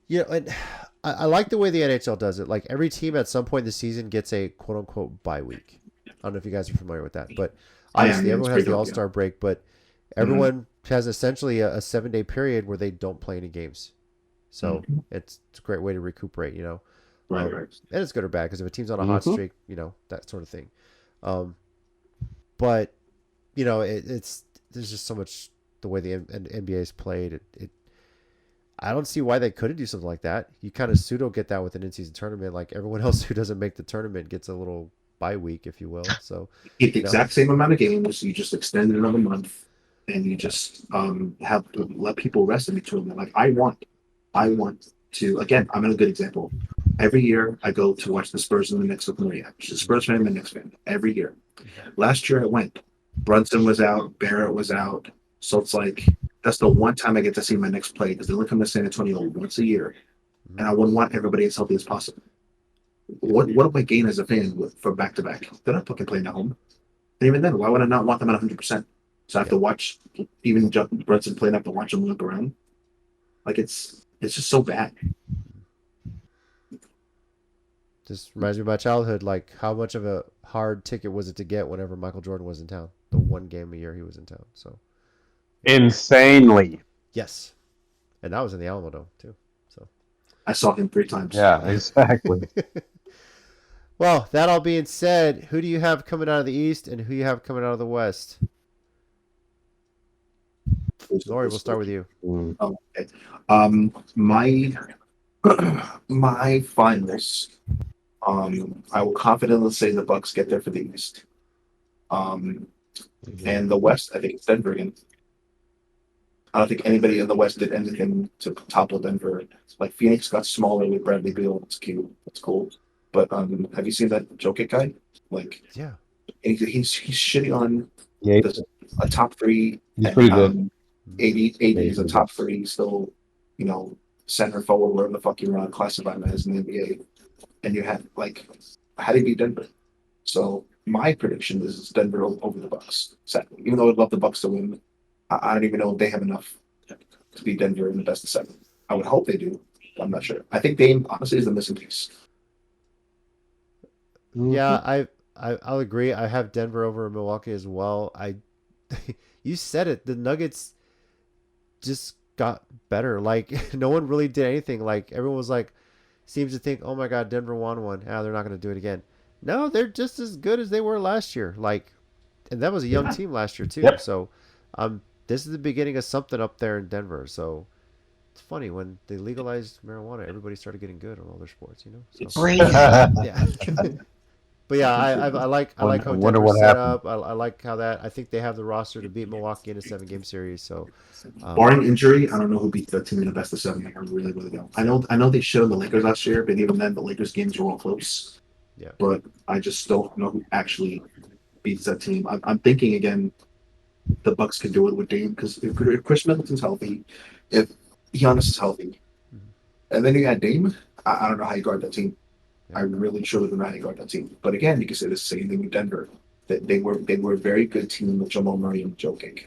Yeah, and I like the way the NHL does it. Like every team at some point in the season gets a quote unquote bye week. I don't know if you guys are familiar with that, but obviously everyone has the All-Star break, but everyone has essentially a 7-day period where they don't play any games. So it's a great way to recuperate, you know. Right. And it's good or bad because if a team's on a hot streak, you know, that sort of thing. But you know, there's just so much the way the NBA is played. I don't see why they couldn't do something like that. You kind of pseudo get that with an in-season tournament. Like everyone else who doesn't make the tournament gets a little bye week, if you will. So keep the exact same amount of games. You just extend it another month, and you just have to let people rest in between them. Like I want to. Again, I'm in a good example. Every year I go to watch the Spurs and the Knicks with Maria. She's a Spurs fan and a Knicks fan. Every year. Last year I went. Brunson was out. Barrett was out. So it's like that's the one time I get to see my Knicks play because they only come to San Antonio once a year, and I wouldn't want everybody as healthy as possible. What do I gain as a fan for back to back? They're not fucking playing at home, and even then, why would I not want them at 100%? So I have to watch even Brunson playing up to watch him look around. Like it's just so bad. Just reminds me of my childhood. Like how much of a hard ticket was it to get whenever Michael Jordan was in town? The one game a year he was in town. So. Insanely. Yes, and that was in the Alamo Dome too. So I saw him 3 times. Yeah, exactly. Well, that all being said, who do you have coming out of the East, and who you have coming out of the West? Lori, we'll start with you. Okay. My finals. I will confidently say the Bucks get there for the East. And the West, I think it's Denver again. I don't think anybody in the West did anything to topple Denver. Like Phoenix got smaller with Bradley Beal. It's cute. It's cool. But have you seen that Jokic guy? Like, yeah, he's shitty on Yeah, a top 3. he's pretty good. 80 is a top 3 still, you know, center forward, wherever the fuck you want to classify him as in the NBA. And you have like, how do you beat Denver? So my prediction is Denver over the Bucks. Sadly, even though I'd love the Bucks to win, I don't even know if they have enough to beat Denver in the best of 7. I would hope they do. But I'm not sure. I think Dame honestly is the missing piece. Yeah, I'll agree. I have Denver over Milwaukee as well. You said it. The Nuggets just got better. Like no one really did anything. Like everyone was like, seems to think, oh my God, Denver won one. Ah, they're not going to do it again. No, they're just as good as they were last year. Like, and that was a young team last year too. Yep. So, this is the beginning of something up there in Denver. So it's funny when they legalized marijuana, everybody started getting good on all their sports. You know. So, It's Crazy. yeah. But yeah, I like how Wonder Denver's what set happened. up. I like how that. I think they have the roster to beat Milwaukee in a 7-game series. So, barring injury, I don't know who beat the team in the best of seven. I really, really don't. I know they showed the Lakers last year, but even then, the Lakers games were all close. Yeah. But I just don't know who actually beats that team. I'm thinking again, the Bucks can do it with Dame because if Chris Middleton's healthy, if Giannis is healthy, and then you got Dame, I don't know how you guard that team. I really truly don't know how you guard that team. But again, you can say the same thing with Denver. That they were a very good team with Jamal Murray and Joe King.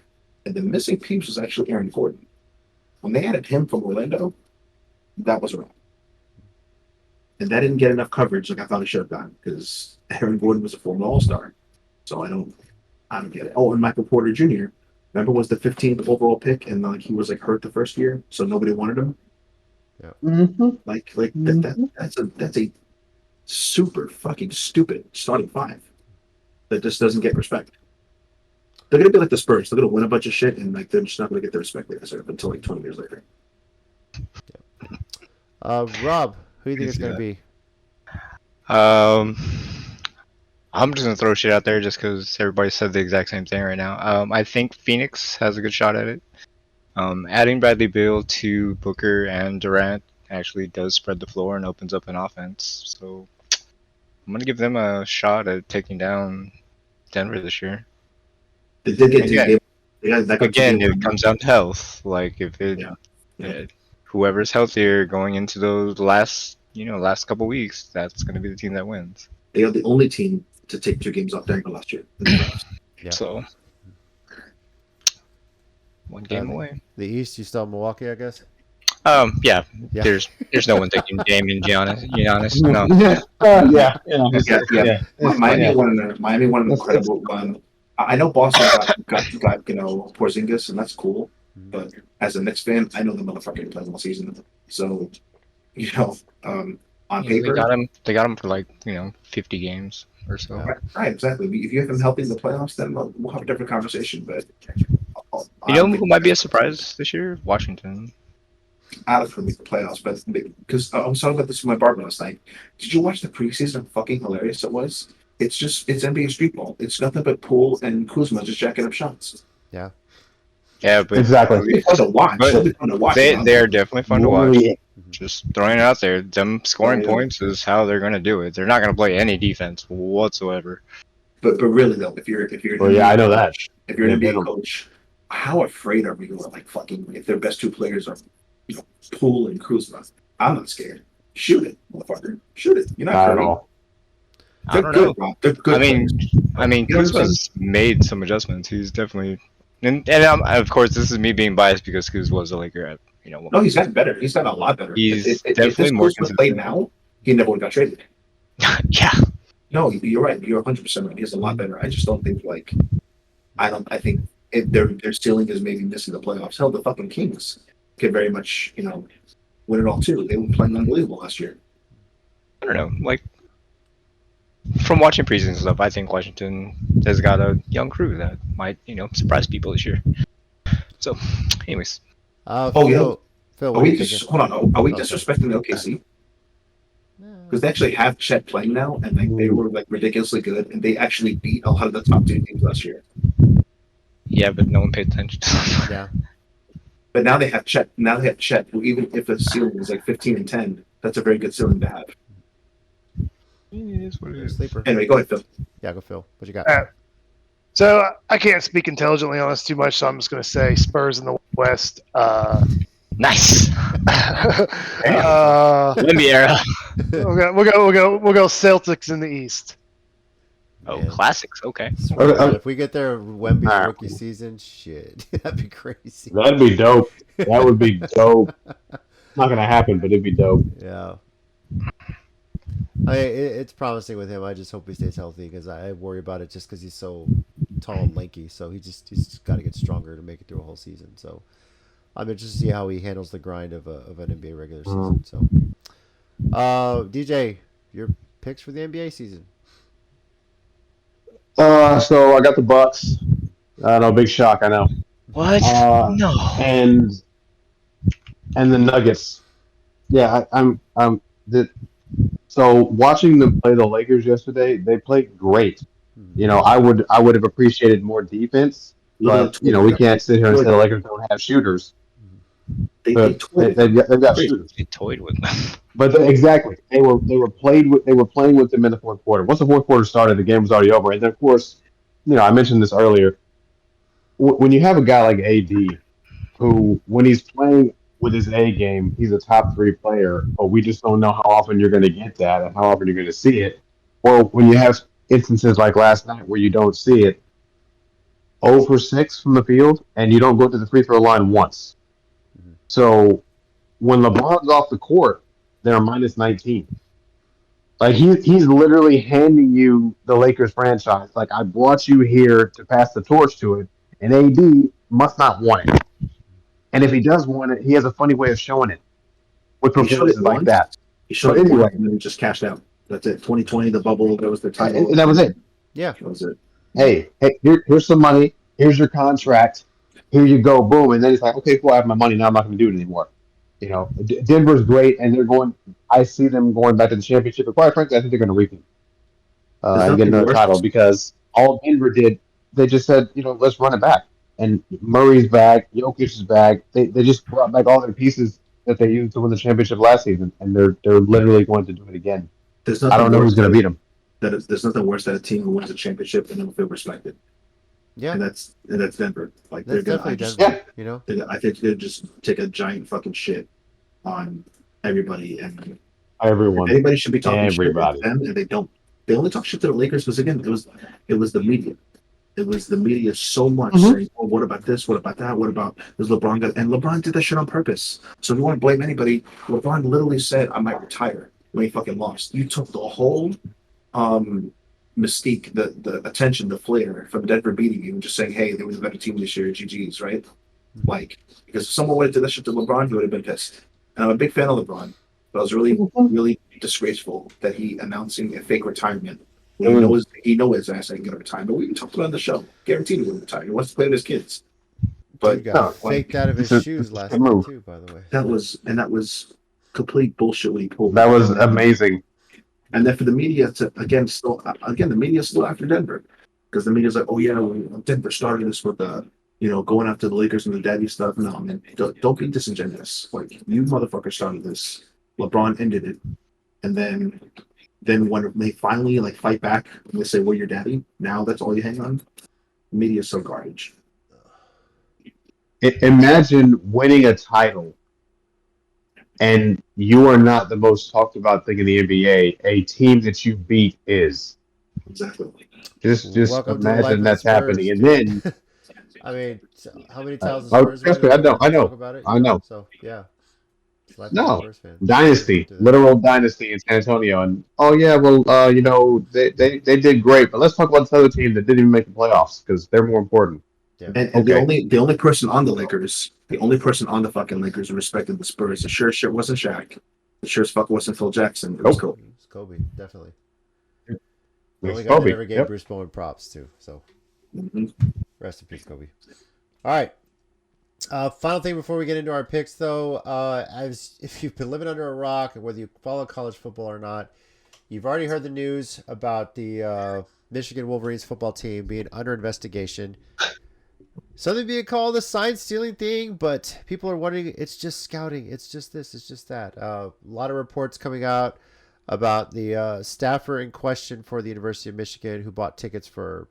And the missing piece was actually Aaron Gordon. When they added him from Orlando, that was wrong. And that didn't get enough coverage like I thought it should have done because Aaron Gordon was a former All-Star. So I don't get it. Oh, and Michael Porter Jr. Remember was the 15th overall pick and like he was like hurt the first year, so nobody wanted him. That's a super fucking stupid starting five that just doesn't get respect. They're gonna be like the Spurs. They're gonna win a bunch of shit and like they're just not gonna get the respect they deserve until like 20 years later. Rob, who do you think it's gonna be? I'm just gonna throw shit out there just because everybody said the exact same thing right now. I think Phoenix has a good shot at it. Adding Bradley Beal to Booker and Durant actually does spread the floor and opens up an offense. So I'm gonna give them a shot at taking down Denver this year. They did get Again, it comes down to health. Like if whoever's healthier going into those last couple weeks, that's gonna be the team that wins. They are the only team to take 2 games off Denver last year. Yeah. So 1 game away. The East, you still have Milwaukee, I guess. Yeah. Yeah. There's no one taking Dame and Giannis. No. Miami won an incredible run. I know Boston got Porzingis, and that's cool. But as a Knicks fan, I know the motherfucker plays all season. So, on paper, they got him for like 50 games or so. Right, exactly. If you have him helping the playoffs, then we'll have a different conversation. But who might be a surprise this year? Washington. Out for me the playoffs, but because I was talking about this with my partner last night. Did you watch the preseason? Fucking hilarious it was. It's NBA street ball. It's nothing but Poole and Kuzma just jacking up shots. Yeah. Yeah, but Exactly. It's fun to watch. They're definitely fun to watch. Yeah. Just throwing it out there. Them scoring points is how they're gonna do it. They're not gonna play any defense whatsoever. But really though, if you're I know that. If you're an NBA coach, how afraid are we of like fucking if their best 2 players are Poole and Kuzma? I'm not scared. Shoot it, motherfucker. Shoot it. You're not Not at hurting. all. I don't Good, know. Rob. They're good. I mean, Kuzma's made some adjustments. He's definitely, and of course, this is me being biased because Kuzma was a Laker at No, he's gotten better. He's gotten a lot better. He's if definitely more consistent. Played now, he never would have got traded. Yeah. No, you're right. You're 100% right. He's a lot better. I just don't think I think if their ceiling is maybe missing the playoffs. Hell, the fucking Kings could very much win it all too. They were playing unbelievable last year. I don't know. Like from watching preseason stuff, I think Washington has got a young crew that might surprise people this year. So, anyways. Phil, Are we disrespecting the OKC? Because they actually have Chet playing now, and they were like ridiculously good, and they actually beat a lot of the top 2 teams last year. Yeah, but no one paid attention. Yeah. But now they have Chet. Who even if the ceiling is like 15-10, that's a very good ceiling to have. It is what it is. Sleeper. Anyway, go ahead, Phil. Yeah, go Phil. What you got? So I can't speak intelligently on this too much, so I'm just going to say Spurs in the West. Nice. Wemby era. We'll go Celtics in the East. Oh, Man. Classics. Okay. If we get there, Wemby's rookie season, shit, that'd be crazy. That'd be dope. That would be dope. Not gonna happen, but it'd be dope. Yeah. It's promising with him. I just hope he stays healthy because I worry about it just because he's so tall and lanky. So he's just got to get stronger to make it through a whole season. So I'm interested to see how he handles the grind of an NBA regular season. So, DJ, your picks for the NBA season? So I got the Bucks. No big shock, I know. What? No. And the Nuggets. Yeah, so watching them play the Lakers yesterday, they played great. You know, I would have appreciated more defense, but you know, we can't sit here and say the Lakers don't have shooters. But they've got shooters. They toyed with them. But exactly, they were playing with them in the fourth quarter. Once the fourth quarter started, the game was already over. And then, of course, you know, I mentioned this earlier. When you have a guy like AD, who when he's playing with his A game, he's a top 3 player, but we just don't know how often you're going to get that and how often you're going to see it. Or when you have instances like last night where you don't see it, 0 for 6 from the field, and you don't go to the free throw line once. So when LeBron's off the court, they're minus 19. Like he's literally handing you the Lakers franchise. Like, I brought you here to pass the torch to it, and AD must not want it. And if he does want it, he has a funny way of showing it with performances like that. He showed it anyway, and then he just cashed out. That's it. 2020, the bubble, that was their title. And that was it. Yeah. That was it. Hey, here's some money. Here's your contract. Here you go. Boom. And then he's like, okay, cool, I have my money. Now I'm not going to do it anymore. You know, Denver's great, and they're going. I see them going back to the championship. But quite frankly, I think they're going to repeat and get another title because all Denver did, they just said, you know, let's run it back. And Murray's back, Jokic's back. They just brought back all their pieces that they used to win the championship last season, and they're literally going to do it again. I don't know who's going to beat them. There's nothing worse than a team who wins a championship and don't feel respected. Yeah, and that's Denver. Like, that's they're gonna, Denver. You know, I think they'll just take a giant fucking shit on everybody, and everyone. Anybody should be talking shit to everybody. them, and they don't. They only talk shit to the Lakers because, again, it was the media. It was the media so much saying, "Oh, what about this? What about that? What about this LeBron guy?" And LeBron did that shit on purpose. So if you want to blame anybody, LeBron literally said, "I might retire," when he fucking lost. You took the whole mystique, the attention, the flair from Denver beating you and just saying, "Hey, they were the better team this year, GG's," right? Like, because if someone would have did that shit to LeBron, he would have been pissed. And I'm a big fan of LeBron, but I was really disgraceful that he announcing a fake retirement. He knows his ass ain't gonna retire. But we talked about it on the show. Guaranteed he will retire. He wants to play with his kids. But he got faked out of his shoes last night too, by the way. That was complete bullshit when he pulled. That was amazing. And then for the media to the media is still after Denver, because the media's like, "Oh yeah, Denver started this with going after the Lakers and the daddy stuff." No, man, don't be disingenuous. Like, you motherfuckers started this. LeBron ended it, and then when they finally fight back and they say, "We're your daddy," now that's all you hang on. The media is so garbage. Imagine winning a title, and you are not the most talked about thing in the NBA. A team that you beat is. Exactly. Just imagine that's happening, and then. I mean, how many times? I know. So yeah. No, dynasty, literal dynasty in San Antonio, and they did great. But let's talk about this other team that didn't even make the playoffs because they're more important. Yeah. And the only person on the Lakers, the only person on the fucking Lakers who respected the Spurs, the sure shit wasn't Shaq. The sure as fuck wasn't Phil Jackson. It was Kobe. It's Kobe, definitely. The only guy that ever gave Bruce Bowen props too. So, rest in peace, Kobe. All right. Final thing before we get into our picks, though, if you've been living under a rock, whether you follow college football or not, you've already heard the news about the Michigan Wolverines football team being under investigation. Something being called a sign stealing thing, but people are wondering, it's just scouting. It's just this. It's just that. A lot of reports coming out about the staffer in question for the University of Michigan who bought tickets for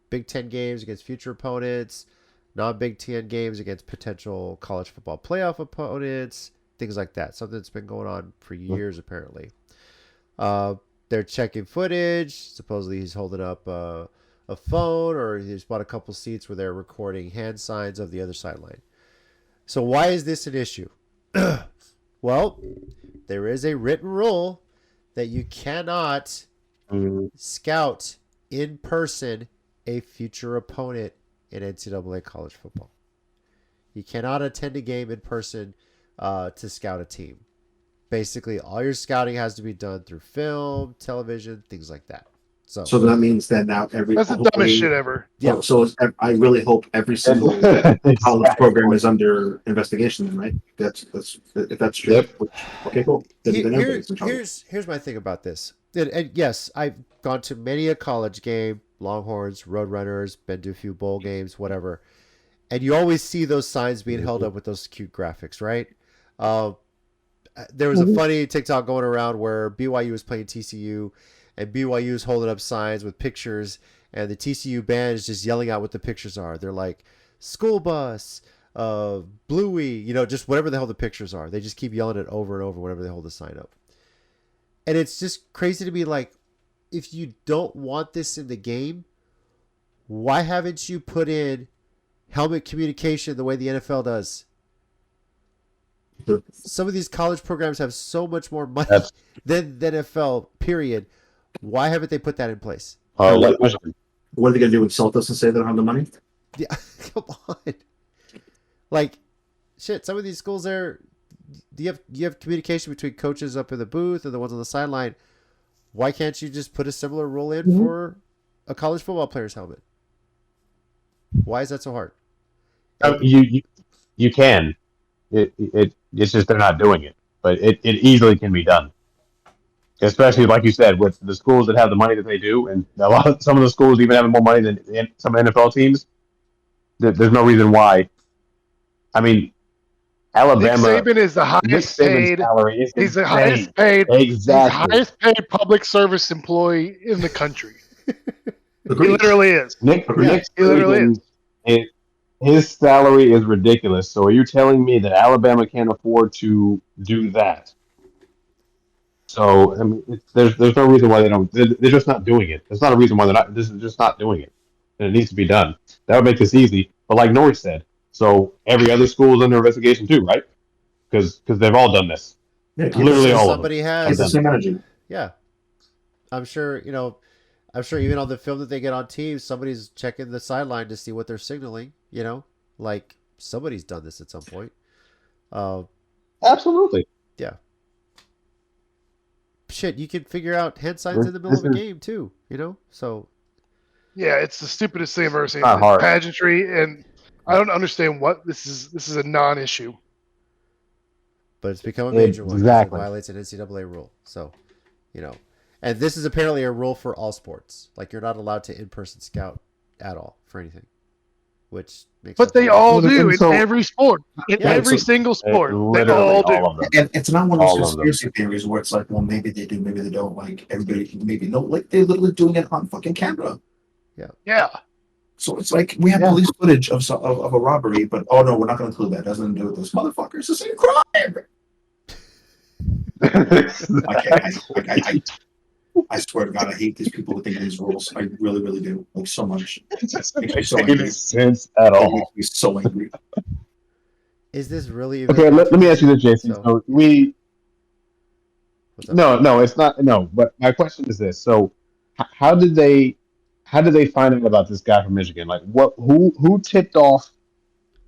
Big Ten games against future opponents, non-Big Ten games against potential college football playoff opponents, things like that. Something that's been going on for years, apparently. They're checking footage. Supposedly he's holding up a phone, or he's bought a couple seats where they're recording hand signs of the other sideline. So why is this an issue? Well, there is a written rule that you cannot scout in person a future opponent in NCAA college football. You cannot attend a game in person to scout a team. Basically, all your scouting has to be done through film, television, things like that. So that means that now That's the dumbest shit ever. Yeah. So I really hope every single college program is under investigation. Then, right? That's if that's true. Yep. Okay, cool. Then everybody's in trouble. Here's my thing about this. And yes, I've gone to many a college game, Longhorns, Roadrunners, been to a few bowl games, whatever. And you always see those signs being held up with those cute graphics, right? There was a funny TikTok going around where BYU was playing TCU, and BYU is holding up signs with pictures, and the TCU band is just yelling out what the pictures are. They're like, school bus, Bluey, just whatever the hell the pictures are. They just keep yelling it over and over whenever they hold the sign up. And it's just crazy to me, like, if you don't want this in the game, why haven't you put in helmet communication the way the NFL does? Some of these college programs have so much more money than the NFL, period. Why haven't they put that in place? What are they going to do? Insult us and say they don't have the money? Yeah, come on. Like, shit, some of these schools there, you have communication between coaches up in the booth and the ones on the sideline. Why can't you just put a similar rule in for a college football player's helmet? Why is that so hard? You can. It's just they're not doing it, but it easily can be done. Especially like you said, with the schools that have the money that they do, and some of the schools even have more money than some NFL teams. There's no reason why. I mean, Alabama. Nick Saban is the highest paid. He's the highest paid. Exactly. He's the highest paid public service employee in the country. He literally is. Nick he literally is. His salary is ridiculous. So are you telling me that Alabama can't afford to do that? So I mean, there's no reason why they don't. They're just not doing it. There's not a reason why they're not. This is just not doing it, and it needs to be done. That would make this easy. But like Norris said, so every other school is under investigation too, right? Because they've all done this. Yeah, literally all somebody of them. has. It's the same energy. Yeah, I'm sure. Even on the film that they get on teams, somebody's checking the sideline to see what they're signaling. Like somebody's done this at some point. Absolutely. Yeah. Shit, you can figure out hand signs in the middle of a game too. So. Yeah, it's the stupidest thing I've ever seen. Not hard. Pageantry, and I don't understand what this is. This is a non-issue. But it's become a major one. Exactly. It violates an NCAA rule. So, and this is apparently a rule for all sports. Like you're not allowed to in-person scout at all for anything, which makes. But they all do in every sport. In every single sport, they all do. And it's not one of those conspiracy theories where it's like, well, maybe they do, maybe they don't. Like everybody, maybe no. Like they're literally doing it on fucking camera. Yeah. So it's like we have police footage of a robbery, but oh no, we're not going to include that. It doesn't have to do with this. Motherfucker, it's the same crime. I swear to God, I hate these people who think of these rules. I really, really do. Like so much. It doesn't make any sense at all. It makes me so angry. Is this really okay? Let me ask you this, Jason. So no, it's not. No, but my question is this: so, how did they find out about this guy from Michigan? Like, who tipped off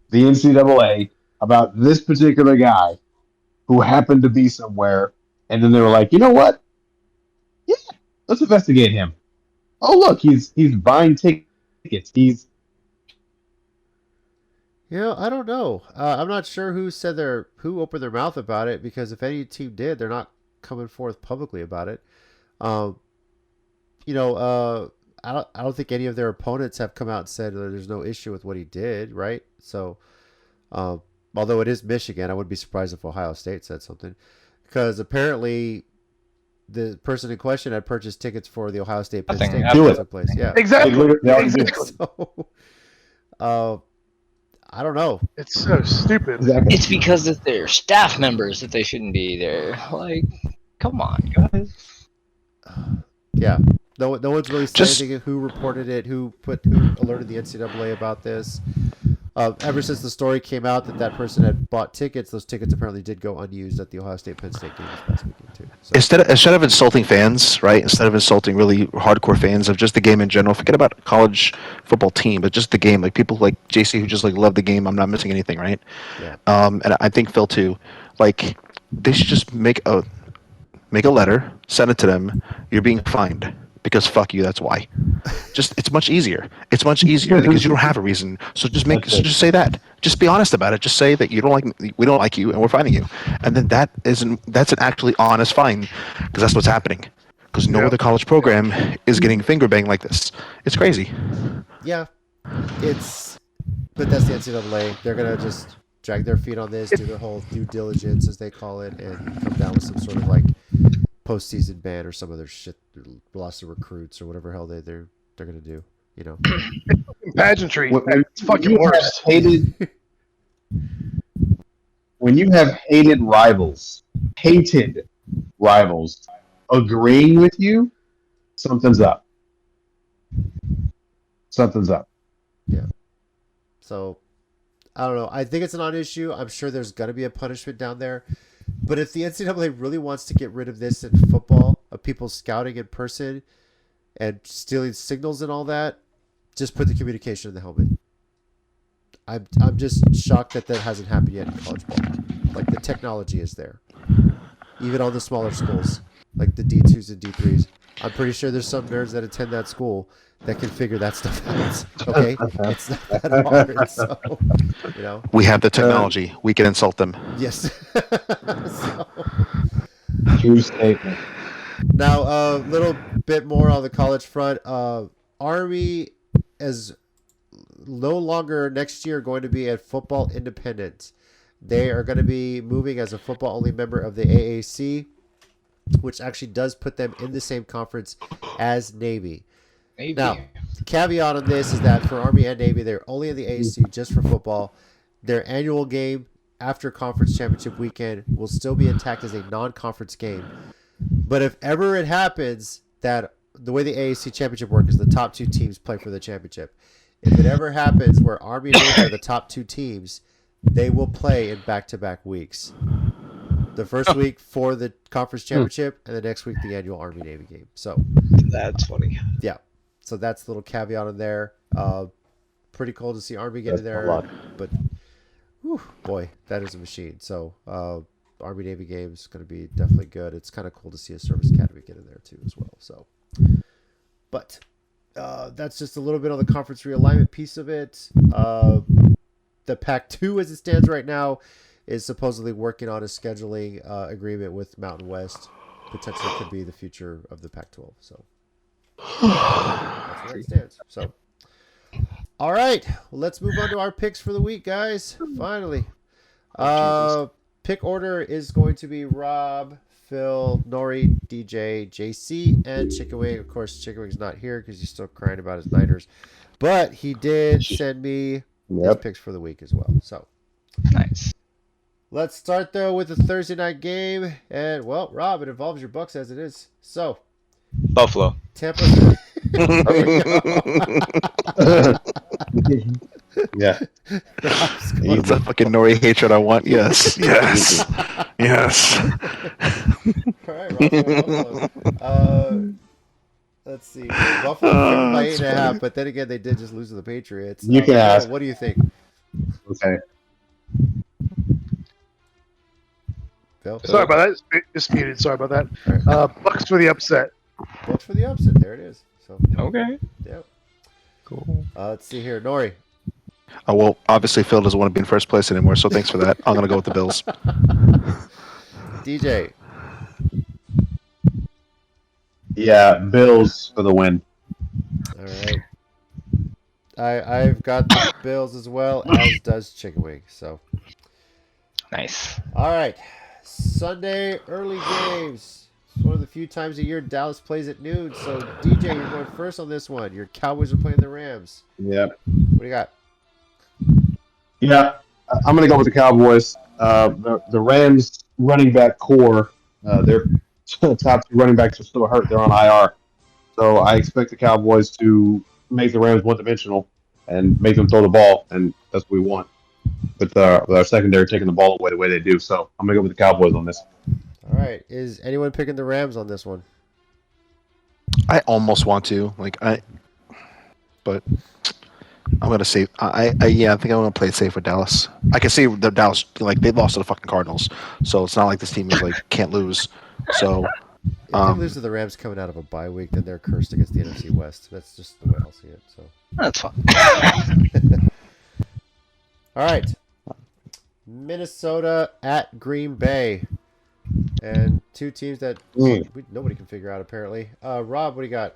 the NCAA about this particular guy who happened to be somewhere, and then they were like, you know what? Yeah, let's investigate him. Oh, look, he's buying tickets. I don't know. I'm not sure who opened their mouth about it, because if any team did, they're not coming forth publicly about it. I don't think any of their opponents have come out and said that there's no issue with what he did, right? So, although it is Michigan, I wouldn't be surprised if Ohio State said something, because apparently the person in question had purchased tickets for the Ohio State Penn State took place. Yeah, exactly. So, I don't know. It's so stupid. Exactly. It's because of their staff members that they shouldn't be there. Like, come on, guys. Yeah. No one's really saying anything. Who reported it? Who alerted the NCAA about this? Ever since the story came out that person had bought tickets, those tickets apparently did go unused at the Ohio State Penn State game this past weekend too. So, Instead of insulting fans, right? Instead of insulting really hardcore fans of just the game in general, forget about college football team, but just the game. Like people like JC who just like love the game. I'm not missing anything, right? yeah. And I think Phil too. Like they should just make a letter, send it to them. You're being fined because fuck you. That's why. Just it's much easier. It's much easier because you don't have a reason. So just say that. Just be honest about it. Just say that you don't like we don't like you and we're fining you. And then that's an actually honest fine because that's what's happening. Because no other college program is getting finger banged like this. It's crazy. Yeah, but that's the NCAA. They're gonna just drag their feet on this, do their whole due diligence as they call it, and come down with some sort of like postseason ban or some other shit, loss of recruits or whatever hell they're gonna do. You know, Pageantry. When It's fucking you have worse. when you have hated rivals agreeing with you, something's up. Something's up. yeah. So I don't know. I think it's a non-issue. I'm sure there's gonna be a punishment down there. But if the NCAA really wants to get rid of this in football, of people scouting in person and stealing signals and all that, just put the communication in the helmet. I'm just shocked that hasn't happened yet in college ball. Like the technology is there, even on the smaller schools, like the D2s and D3s. I'm pretty sure there's some nerds that attend that school that can figure that stuff out. Okay, it's not that hard. So, you know. We have the technology. We can insult them. Yes. So, True statement. now, a little bit more on the college front. Army is no longer next year going to be a football independent. They are going to be moving as a football only member of the AAC, which actually does put them in the same conference as Navy. Maybe. Now, the caveat on this is that for Army and Navy, they're only in the AAC just for football. Their annual game after conference championship weekend will still be intact as a non-conference game. But if ever it happens that the way the AAC championship works is the top two teams play for the championship. If it ever happens where Army and Navy are the top two teams, they will play in back-to-back weeks. The first week for the conference championship, and the next week the annual Army Navy game. So That's funny. yeah, so that's the little caveat in there. Pretty cool to see Army get in That's a there, lot. but whew, boy, that is a machine. So Army Navy game is going to be definitely good. It's kind of cool to see a service academy get in there too as well. So, but that's just a little bit on the conference realignment piece of it. The Pac-2 as it stands right now is supposedly working on a scheduling agreement with Mountain West. Potentially could be the future of the Pac-12. So that's where it stands. So, all right, well, let's move on to our picks for the week, guys. Finally, pick order is going to be Rob, Phil, Nori, DJ, JC, and Chicken Wing. Of course, Chicken Wing's not here because he's still crying about his Niners, but he did send me his picks for the week as well. So Nice. let's start though with the Thursday night game, and well, Rob, it involves your Bucks as it is. So Buffalo. Tampa. Yeah. It's a fucking Nori hatred I want. Yes. Yes. Yes. All right, Buffalo. Let's see. Buffalo favored by 8.5, but then again, they did just lose to the Patriots. You can ask. What do you think, Okay. Phil? Sorry about that. Just muted. Sorry about that. Bucks for the upset. Bucks for the upset. There it is. So Okay. yep. Cool. Let's see here, Nori. Oh, well, obviously Phil doesn't want to be in first place anymore, so thanks for that. I'm gonna go with the Bills. DJ. Yeah, Bills for the win. All right. I've got the Bills as well, as does Chicken Wing. So Nice. all right. Sunday early games. It's one of the few times a year Dallas plays at noon. So DJ, you're going first on this one. Your Cowboys are playing the Rams. Yeah. What do you got? Yeah, I'm going to go with the Cowboys. The Rams running back core, their top two running backs are still hurt. They're on IR. So I expect the Cowboys to make the Rams one-dimensional and make them throw the ball, and that's what we want. With our secondary taking the ball away the way they do, so I'm gonna go with the Cowboys on this. All right. Is anyone picking the Rams on this one? I almost want to but I'm gonna say I think I'm gonna play it safe with Dallas. I can see the Dallas they lost to the fucking Cardinals, so it's not like this team is can't lose. So If they lose to the Rams coming out of a bye week, then they're cursed against the NFC West. That's just the way I'll see it. So. That's fine. All right. Minnesota at Green Bay. And two teams that nobody can figure out, apparently. Rob, what do you got?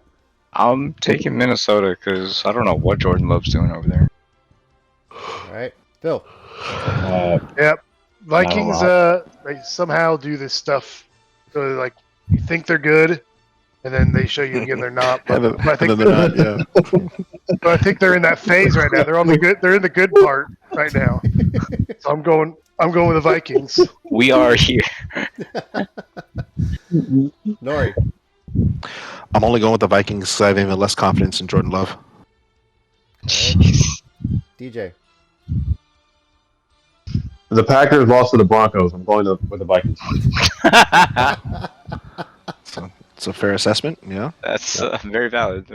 I'm taking Minnesota because I don't know what Jordan Love's doing over there. All right. Phil. Yep. Vikings they somehow do this stuff. So you think they're good, and then they show you again they're not. But I think they're not. Yeah. But I think they're in that phase right now. They're on the good. They're in the good part right now. So I'm going with the Vikings. We are here. Nori. I'm only going with the Vikings because I have even less confidence in Jordan Love. DJ. The Packers lost to the Broncos. I'm going with the Vikings. So it's a fair assessment, yeah. That's very valid.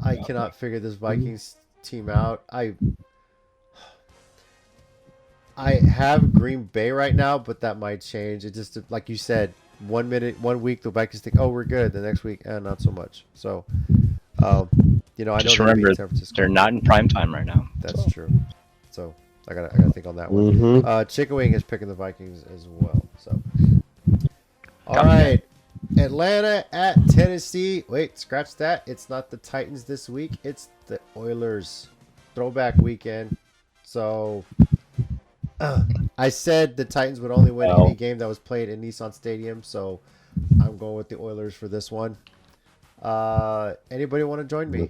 I cannot figure this Vikings team out. I have Green Bay right now, but that might change. It just, like you said, 1 week the Vikings think, oh, we're good. The next week, not so much. So, I Just know remember, San Francisco. they're not in prime time right now. That's true. So I gotta think on that one. Chicken Wing is picking the Vikings as well. So, all right, Atlanta at Tennessee. Wait, scratch that. It's not the Titans this week. It's the Oilers. Throwback weekend. So. I said the Titans would only win any game that was played in Nissan Stadium, so I'm going with the Oilers for this one. Anybody want to join me?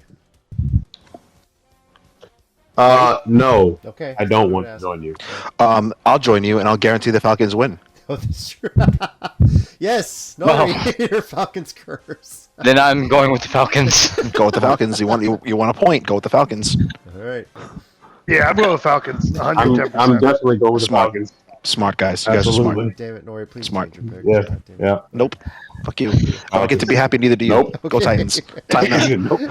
No. Okay. I don't want to join you. I'll join you, and I'll guarantee the Falcons win. Oh, that's true. Yes. No, your Falcons curse. Then I'm going with the Falcons. Go with the Falcons. You want a point? Go with the Falcons. All right. Yeah, I'm going with Falcons. 110%. I'm definitely going with the Smart. Falcons. Smart guys. You guys are smart. Absolutely. Damn it, Nori, please Smart. change your pick. Yeah. God damn it. Yeah. Nope. Fuck you. I don't get to be happy. Neither do you. Nope. Go Titans. Titans. Nope.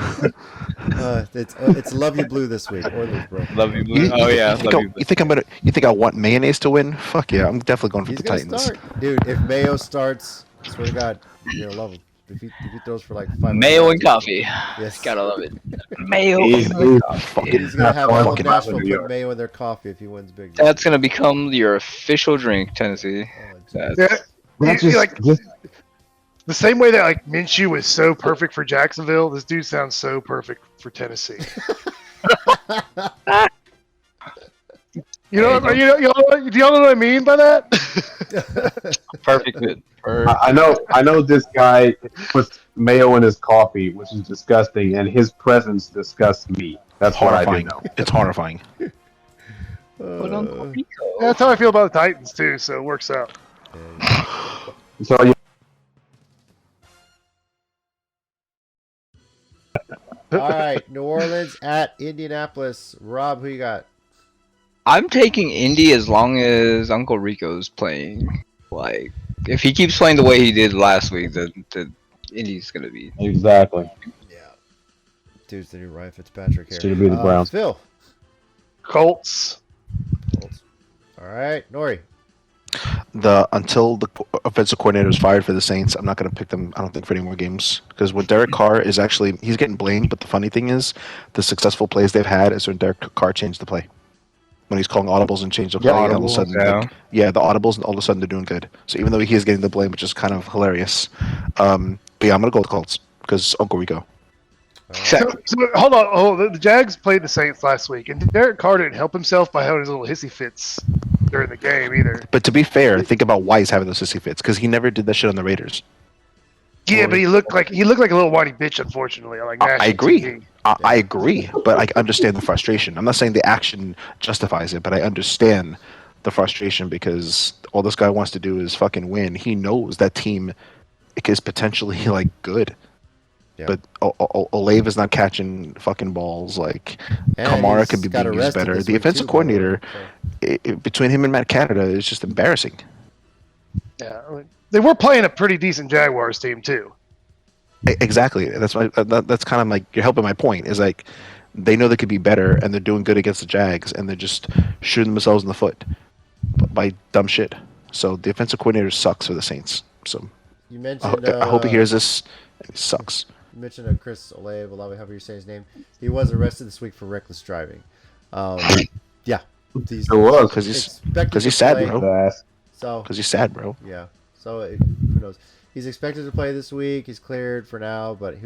It's Love You Blue this week. Oilers, bro. Love you, Blue. Oh yeah, You think I want mayonnaise to win? Fuck yeah, I'm definitely going for He's the gonna Titans. start. Dude, if Mayo starts, I swear to God, you're gonna love him. If he throws for like 5 Mayo and coffee. Yes. Gotta love it. Mayo He's and coffee. He's gonna have all of fucking Nashville New put York. mayo in their coffee if he wins big. That's gonna become your official drink, Tennessee. Oh, Yeah, That's you- just the same way that Minshew was so perfect for Jacksonville, this dude sounds so perfect for Tennessee. Do y'all know what I mean by that? Perfect fit. I know this guy puts mayo in his coffee, which is disgusting, and his presence disgusts me. That's what I do Horrifying. know. It's horrifying. But Uncle Rico. That's how I feel about the Titans too, so it works out. So yeah, All right, New Orleans at Indianapolis. Rob, who you got? I'm taking Indy as long as Uncle Rico's playing. Like, if he keeps playing the way he did last week, then Indy's gonna be. exactly. Yeah. Dude's the new Ryan Fitzpatrick here. Should be the Browns. Phil. Colts. Colts. All right, Nori. Until the offensive coordinator is fired for the Saints, I'm not going to pick them. I don't think for any more games because when Derek Carr is he's getting blamed. But the funny thing is, the successful plays they've had is when Derek Carr changed the play. When he's calling audibles and changed the play, and all of a sudden, the audibles, and all of a sudden they're doing good. So even though he is getting the blame, which is kind of hilarious, but yeah, I'm going to go with the Colts because Uncle Rico. So, hold on. The Jags played the Saints last week, and Derek Carr didn't help himself by having his little hissy fits during the game either. But to be fair, think about why he's having those sissy fits because he never did that shit on the Raiders. Yeah, but he looked like a little whiny bitch, unfortunately. On I national agree. TV. I agree, but I understand the frustration. I'm not saying the action justifies it, but I understand the frustration because all this guy wants to do is fucking win. He knows that team is potentially like good. Yeah. But Olave is not catching fucking balls. Like And Kamara he's could be got being used arrested better. this The week, offensive too, by the way, coordinator, between him and Matt Canada, is just embarrassing. Yeah, I mean, they were playing a pretty decent Jaguars team too. Exactly. That's that's kind of like you're helping my point. Is like they know they could be better, and they're doing good against the Jags, and they're just shooting themselves in the foot by dumb shit. So the offensive coordinator sucks for the Saints. So You mentioned. I hope he hears this. And he sucks. You mentioned Chris Olave, however you say his name. He was arrested this week for reckless driving. Yeah, he's Sure was. Because he's expected to sad, play. bro. So Because he's sad, bro. yeah, so who knows? He's expected to play this week. He's cleared for now, but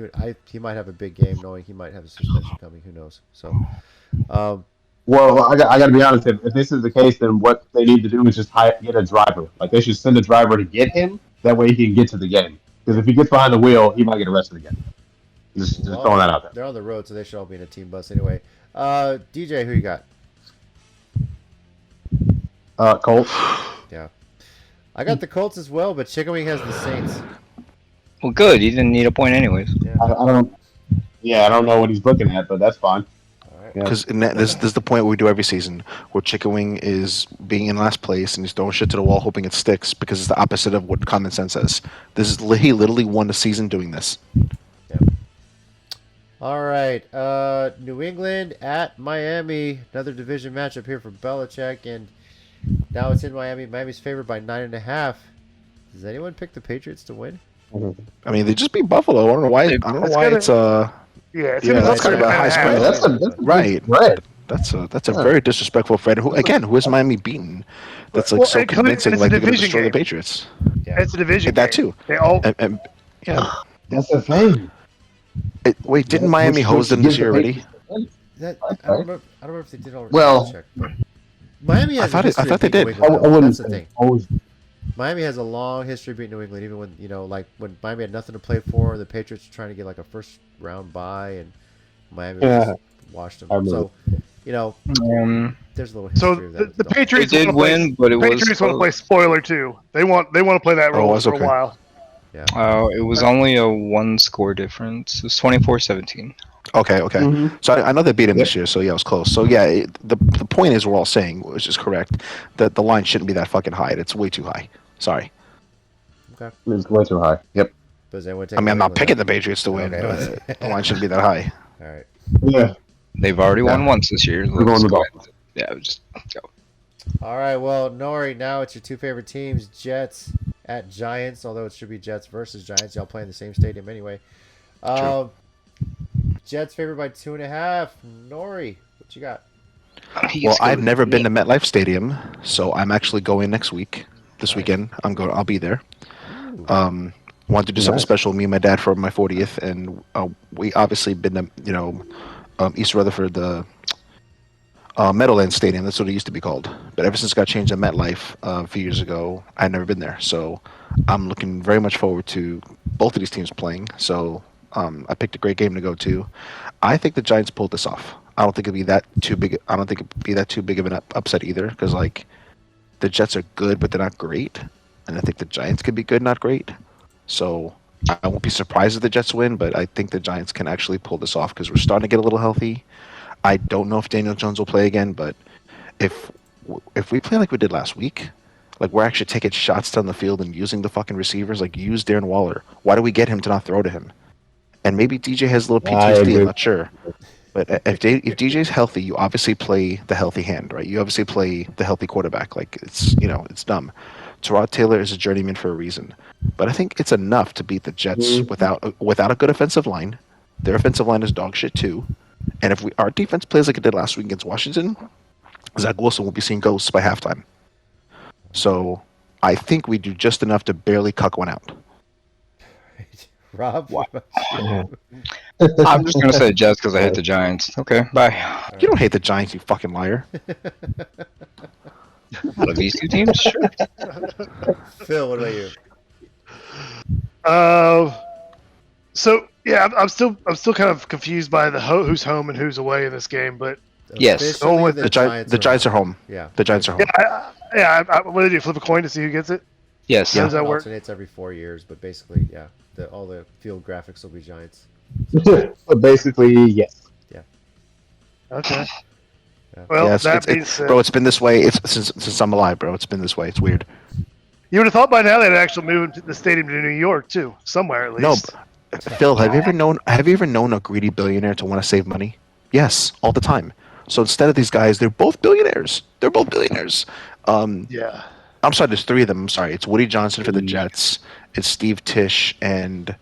he might have a big game, knowing he might have a suspension coming. Who knows? So, Well, I got to be honest. If this is the case, then what they need to do is just get a driver. Like they should send a driver to get him. That way he can get to the game. Because if he gets behind the wheel, he might get arrested again. Just throwing that out there. They're on the road, so they should all be in a team bus anyway. DJ, who you got? Colts. Yeah, I got the Colts as well, but Chicken Wing has the Saints. Well, good. You didn't need a point anyways. Yeah. I don't. Yeah, I don't know what he's looking at, but that's fine. All right. Yeah. Because this is the point we do every season, where Chicken Wing is being in last place and he's throwing shit to the wall, hoping it sticks, because it's the opposite of what common sense says. He literally won the season doing this. All right, New England at Miami, another division matchup here for Belichick, and now it's in Miami. Miami's favored by 9.5. Does anyone pick the Patriots to win? I mean, they just beat Buffalo. I don't know why. It's Yeah, it's Yeah, gonna that's be kind of a high spread. That's right. Right. That's a very disrespectful Fred. Who is Miami beaten? That's like so and convincing. it's a Like they're going to division destroy the game. Patriots. Yeah. It's a division. That game. too. They all. And yeah. That's the thing. Wait, didn't Miami hose them this year already? I don't remember if they did already. Well- Check, but Miami has I a thought history of they beating did. New England, I though. wouldn't That's the thing. always. Miami has a long history of beating New England, even when when Miami had nothing to play for, the Patriots were trying to get like a first round bye, and Miami just washed them. I remember. So there's a little So history of that. the Patriots They did wanna play- win, but it was Patriots want to play close. spoiler too. They want to play that role it's for okay. a while. It was only a one score difference. It was 24-17. Okay. Mhm. So I know they beat him this year. So yeah, it was close. So yeah, the point is we're all saying, which is correct, that the line shouldn't be that fucking high. It's way too high. Sorry. It's way too high. Yep. Does anyone take I mean, I'm New not England picking out? the Patriots to win. Okay. But the line shouldn't be that high. All right. Yeah. They've already won once this year. We're going Let's to go go. ahead. Yeah, just go. All right. Well, Nori, now it's your two favorite teams: Jets at Giants. Although it should be Jets versus Giants. Y'all play in the same stadium anyway. Jets favored by 2.5. Nori, what you got? Well, I've never been to MetLife Stadium, so I'm actually going next week. This weekend, I'll be there. Wanted to do something Nice. special. Me and my dad for my 40th, and we obviously been to East Rutherford, the Meadowlands Stadium. That's what it used to be called. But ever since it got changed to MetLife a few years ago, I've never been there. So I'm looking very much forward to both of these teams playing. So I picked a great game to go to. I think the Giants pulled this off. I don't think it'd be that too big. I don't think it'd be that too big of an upset either, because like the Jets are good, but they're not great, and I think the Giants could be good, not great. So I won't be surprised if the Jets win, but I think the Giants can actually pull this off because we're starting to get a little healthy. I don't know if Daniel Jones will play again, but if we play like we did last week, like we're actually taking shots down the field and using the fucking receivers, like use Darren Waller. Why do we get him to not throw to him? And maybe DJ has a little I PTSD. agree. I'm not sure. But if DJ's healthy, you obviously play the healthy hand, right? You obviously play the healthy quarterback. Like it's it's dumb. Terod Taylor is a journeyman for a reason, but I think it's enough to beat the Jets without a good offensive line. Their offensive line is dog shit too, and if our defense plays like it did last week against Washington, Zach Wilson will be seeing ghosts by halftime. So I think we do just enough to barely cuck one out. Rob? I'm just gonna say Jets because I hate the Giants. Okay, bye. You don't hate the Giants, you fucking liar. Out of these two teams, sure. Phil, what about you? So yeah, I'm still kind of confused by the who's home and who's away in this game, but Yes. Officially, Going with The Giants are home. Yeah. The Giants are home. what do they do? Flip a coin to see who gets it? Yes. How does that work? Alternates every 4 years, but basically, yeah, all the field graphics will be Giants. But basically, yes. Okay. Yeah. Well, Yeah, that being said, bro, it's been this way. It's since I'm alive, bro. It's been this way. It's weird. you would have thought by now they'd actually move the stadium to New York too, somewhere at No, least. Phil, have you ever known a greedy billionaire to want to save money? Yes, all the time. So instead of these guys, they're both billionaires. They're both billionaires. Yeah. I'm sorry, there's three of them. I'm sorry. It's Woody Johnson for the Jets. It's Steve Tisch and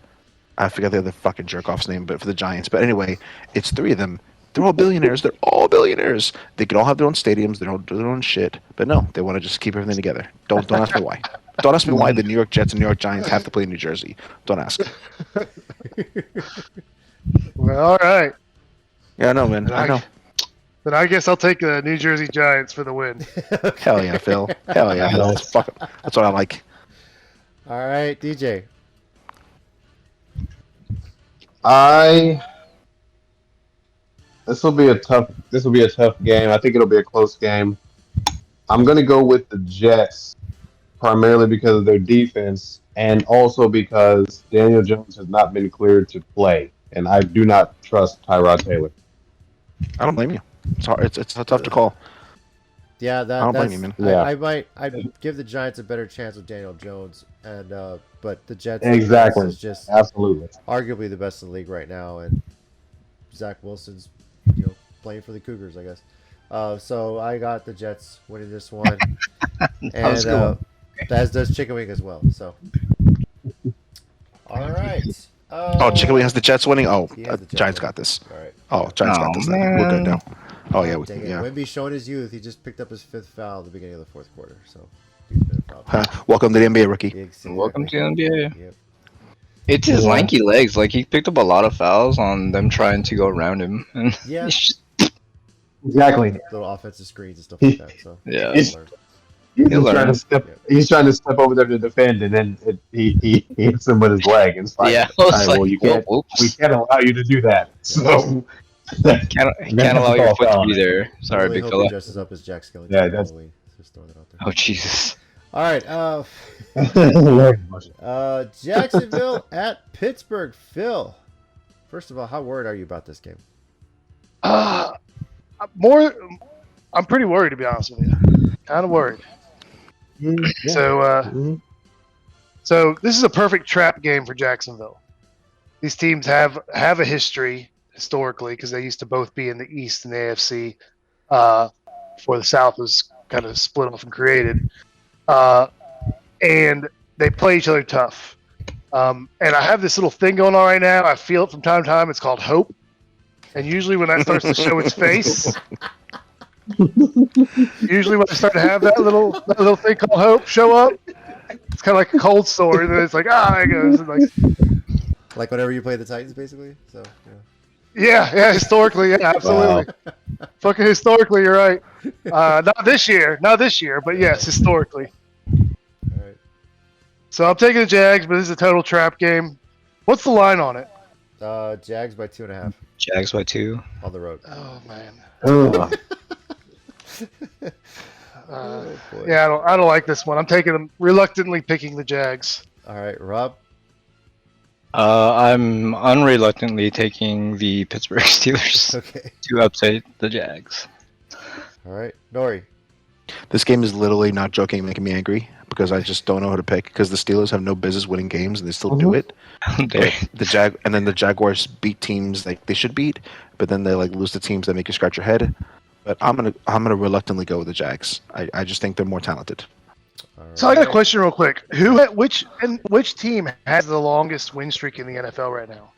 I forgot the other fucking jerk off's name, but for the Giants. But anyway, it's three of them. They're all billionaires. They're all billionaires. They could all have their own stadiums. They don't do their own shit. But no, they want to just keep everything together. Don't ask me why. Don't ask me why the New York Jets and New York Giants have to play in New Jersey. Don't ask. Well, all right. Yeah, I know, man. I know. Then I guess I'll take the New Jersey Giants for the win. Hell yeah, Phil. Hell yeah. That's what I like. All right, DJ. This will be a tough game. I think it'll be a close game. I'm gonna go with the Jets, primarily because of their defense, and also because Daniel Jones has not been cleared to play, and I do not trust Tyrod Taylor. I don't blame you. It's hard. It's tough to call. Yeah, I don't blame you, man. Yeah. I'd give the Giants a better chance with Daniel Jones, and but the Jets Exactly. is just Absolutely. arguably the best in the league right now, and Zach Wilson's playing for the Cougars, I guess. So I got the Jets winning this one, and as does Chicken Wing as well. So, all right. Chicken Wing has the Jets winning. He has the Jets Giants winning. got this. All right. Giants got this. Then. We're good now. Oh yeah, Dang it. yeah. Wemby's showing his youth. He just picked up his 5th foul at the beginning of the 4th quarter. So, dude's been a problem. Welcome to the NBA, rookie. Exactly. Welcome to the NBA. Yep. It's his lanky legs. Like, he picked up a lot of fouls on them trying to go around him. And Yeah. Exactly. Little offensive screens and stuff like that. So Yeah. He's trying to step. He's trying to step over there to defend, and then he hits him with his leg. And it's like, Yeah, all it's right, like, well, you can't. whoops. We can't allow you to do that. So Can't allow your foot to be there. Sorry, really big hope fella. he dresses up as Jack Skellington Yeah, for that's- Halloween. Just throwing it out there. Oh, Jesus. All right. Jacksonville at Pittsburgh. Phil, first of all, how worried are you about this game? I'm pretty worried, to be honest with you. Kind of worried. So this is a perfect trap game for Jacksonville. These teams have a history historically because they used to both be in the East and the AFC before the South was kind of split off and created. And they play each other tough. And I have this little thing going on right now. I feel it from time to time. It's called hope. And usually when that starts to show its face, usually when I start to have that little thing called hope show up, it's kind of like a cold sore. And then it's like, there it goes. And Like whenever you play the Titans, basically. So yeah, historically, yeah, absolutely. Wow. Fucking historically, you're right. Not this year, but yes, historically. all right. So I'm taking the Jags, but this is a total trap game. What's the line on it? Jags by 2.5 Jags by 2. on the road. Oh man. Ugh. Oh, boy. Yeah, I don't like this one. I'm taking them reluctantly picking the Jags. All right, Rob. I'm unreluctantly taking the Pittsburgh Steelers Okay. to upset the Jags. All right, Nori. This game is literally not joking, making me angry because I just don't know who to pick because the Steelers have no business winning games and they still do it. There. And then the Jaguars beat teams like they should beat, but then they like lose to teams that make you scratch your head. But I'm gonna reluctantly go with the Jags. I just think they're more talented. All right. So I got a question real quick. Which team has the longest win streak in the NFL right now?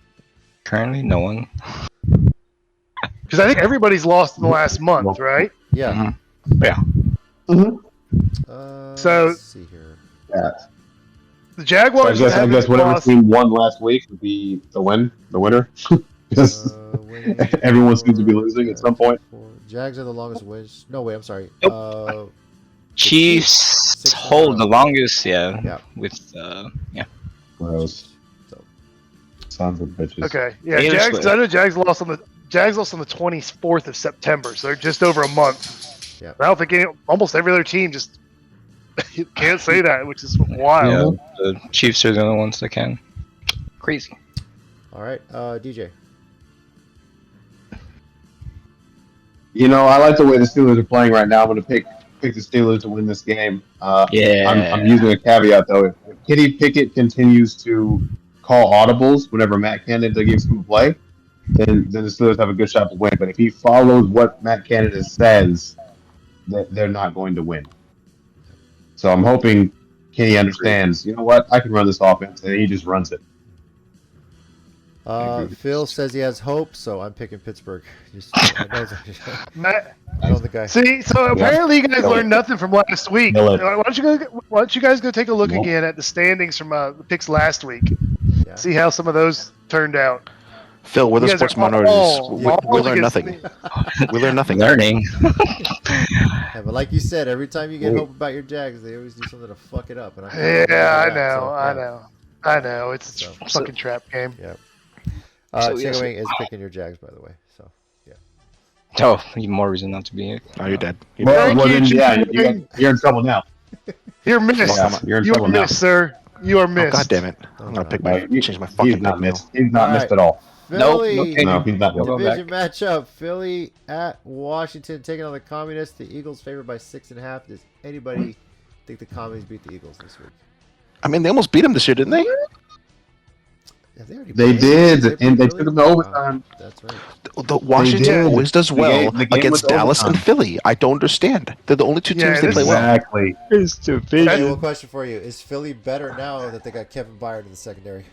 Currently, no one. Because I think everybody's lost in the last month, right? Yeah. Yeah. So- Let's see here. Yeah. The So Jaguars I haven't guess whatever lost. team won last week would be the winner. Because Winning everyone seems to be losing at some point. Jags are the longest wins. No, wait, I'm sorry. Nope. Chiefs, Chiefs 6 in a hold the row. longest, yeah. Yeah. With Those So, sons of bitches. Okay, yeah, Taylor Jags. Swift. I know Jags lost on the 24th of September, so they're just over a month. Yeah. I don't think almost every other team just You can't say that, which is wild. Yeah, the Chiefs are the only ones that can. Crazy. All right, DJ. You know, I like the way the Steelers are playing right now. I'm going to pick the Steelers to win this game. I'm using a caveat though. If Kenny Pickett continues to call audibles whenever Matt Canada gives him a play, then the Steelers have a good shot to win. But if he follows what Matt Canada says, they're not going to win. So I'm hoping Kenny understands. You know what? I can run this offense, and he just runs it. Phil says he has hope, so I'm picking Pittsburgh. I Matt, know the guy. see, so apparently you guys learned nothing from last week. Kill it. Why don't you guys go take a look again at the standings from the picks last week? Yeah. See how some of those turned out. Phil, we're the You guys sports are minorities. all We learn against nothing. me. We learn nothing. Learning. Yeah, but like you said, every time you get hope about your Jags, they always do something to fuck it up. And I know. It's a So- fucking trap game. Yeah. So, Chicken yes. Wing is picking your Jags, by the way. So Oh, even more reason not to be here. Oh, you're dead. Thank you, Then, yeah, Chicken you're in trouble now. You're missed. Yeah, you're in You are trouble now. missed, sir. You are Oh, missed. God damn it. I'm going to pick my, change my He's fucking not pick now. missed. He's not All missed right. at all. Philly No, No, he's not Go missed. division matchup: Philly at Washington, taking on the Communists. The Eagles favored by 6.5. Does anybody think the Communists beat the Eagles this week? I mean, they almost beat him this year, didn't they? Have they already They played? did, Did and they really? took them to overtime. That's right. The Washington did. always does The well game against was Dallas and overtime. Philly. I don't understand. They're the only two Yeah, teams they this play is- well. Exactly. Okay, one question for you: is Philly better now that they got Kevin Byard in the secondary?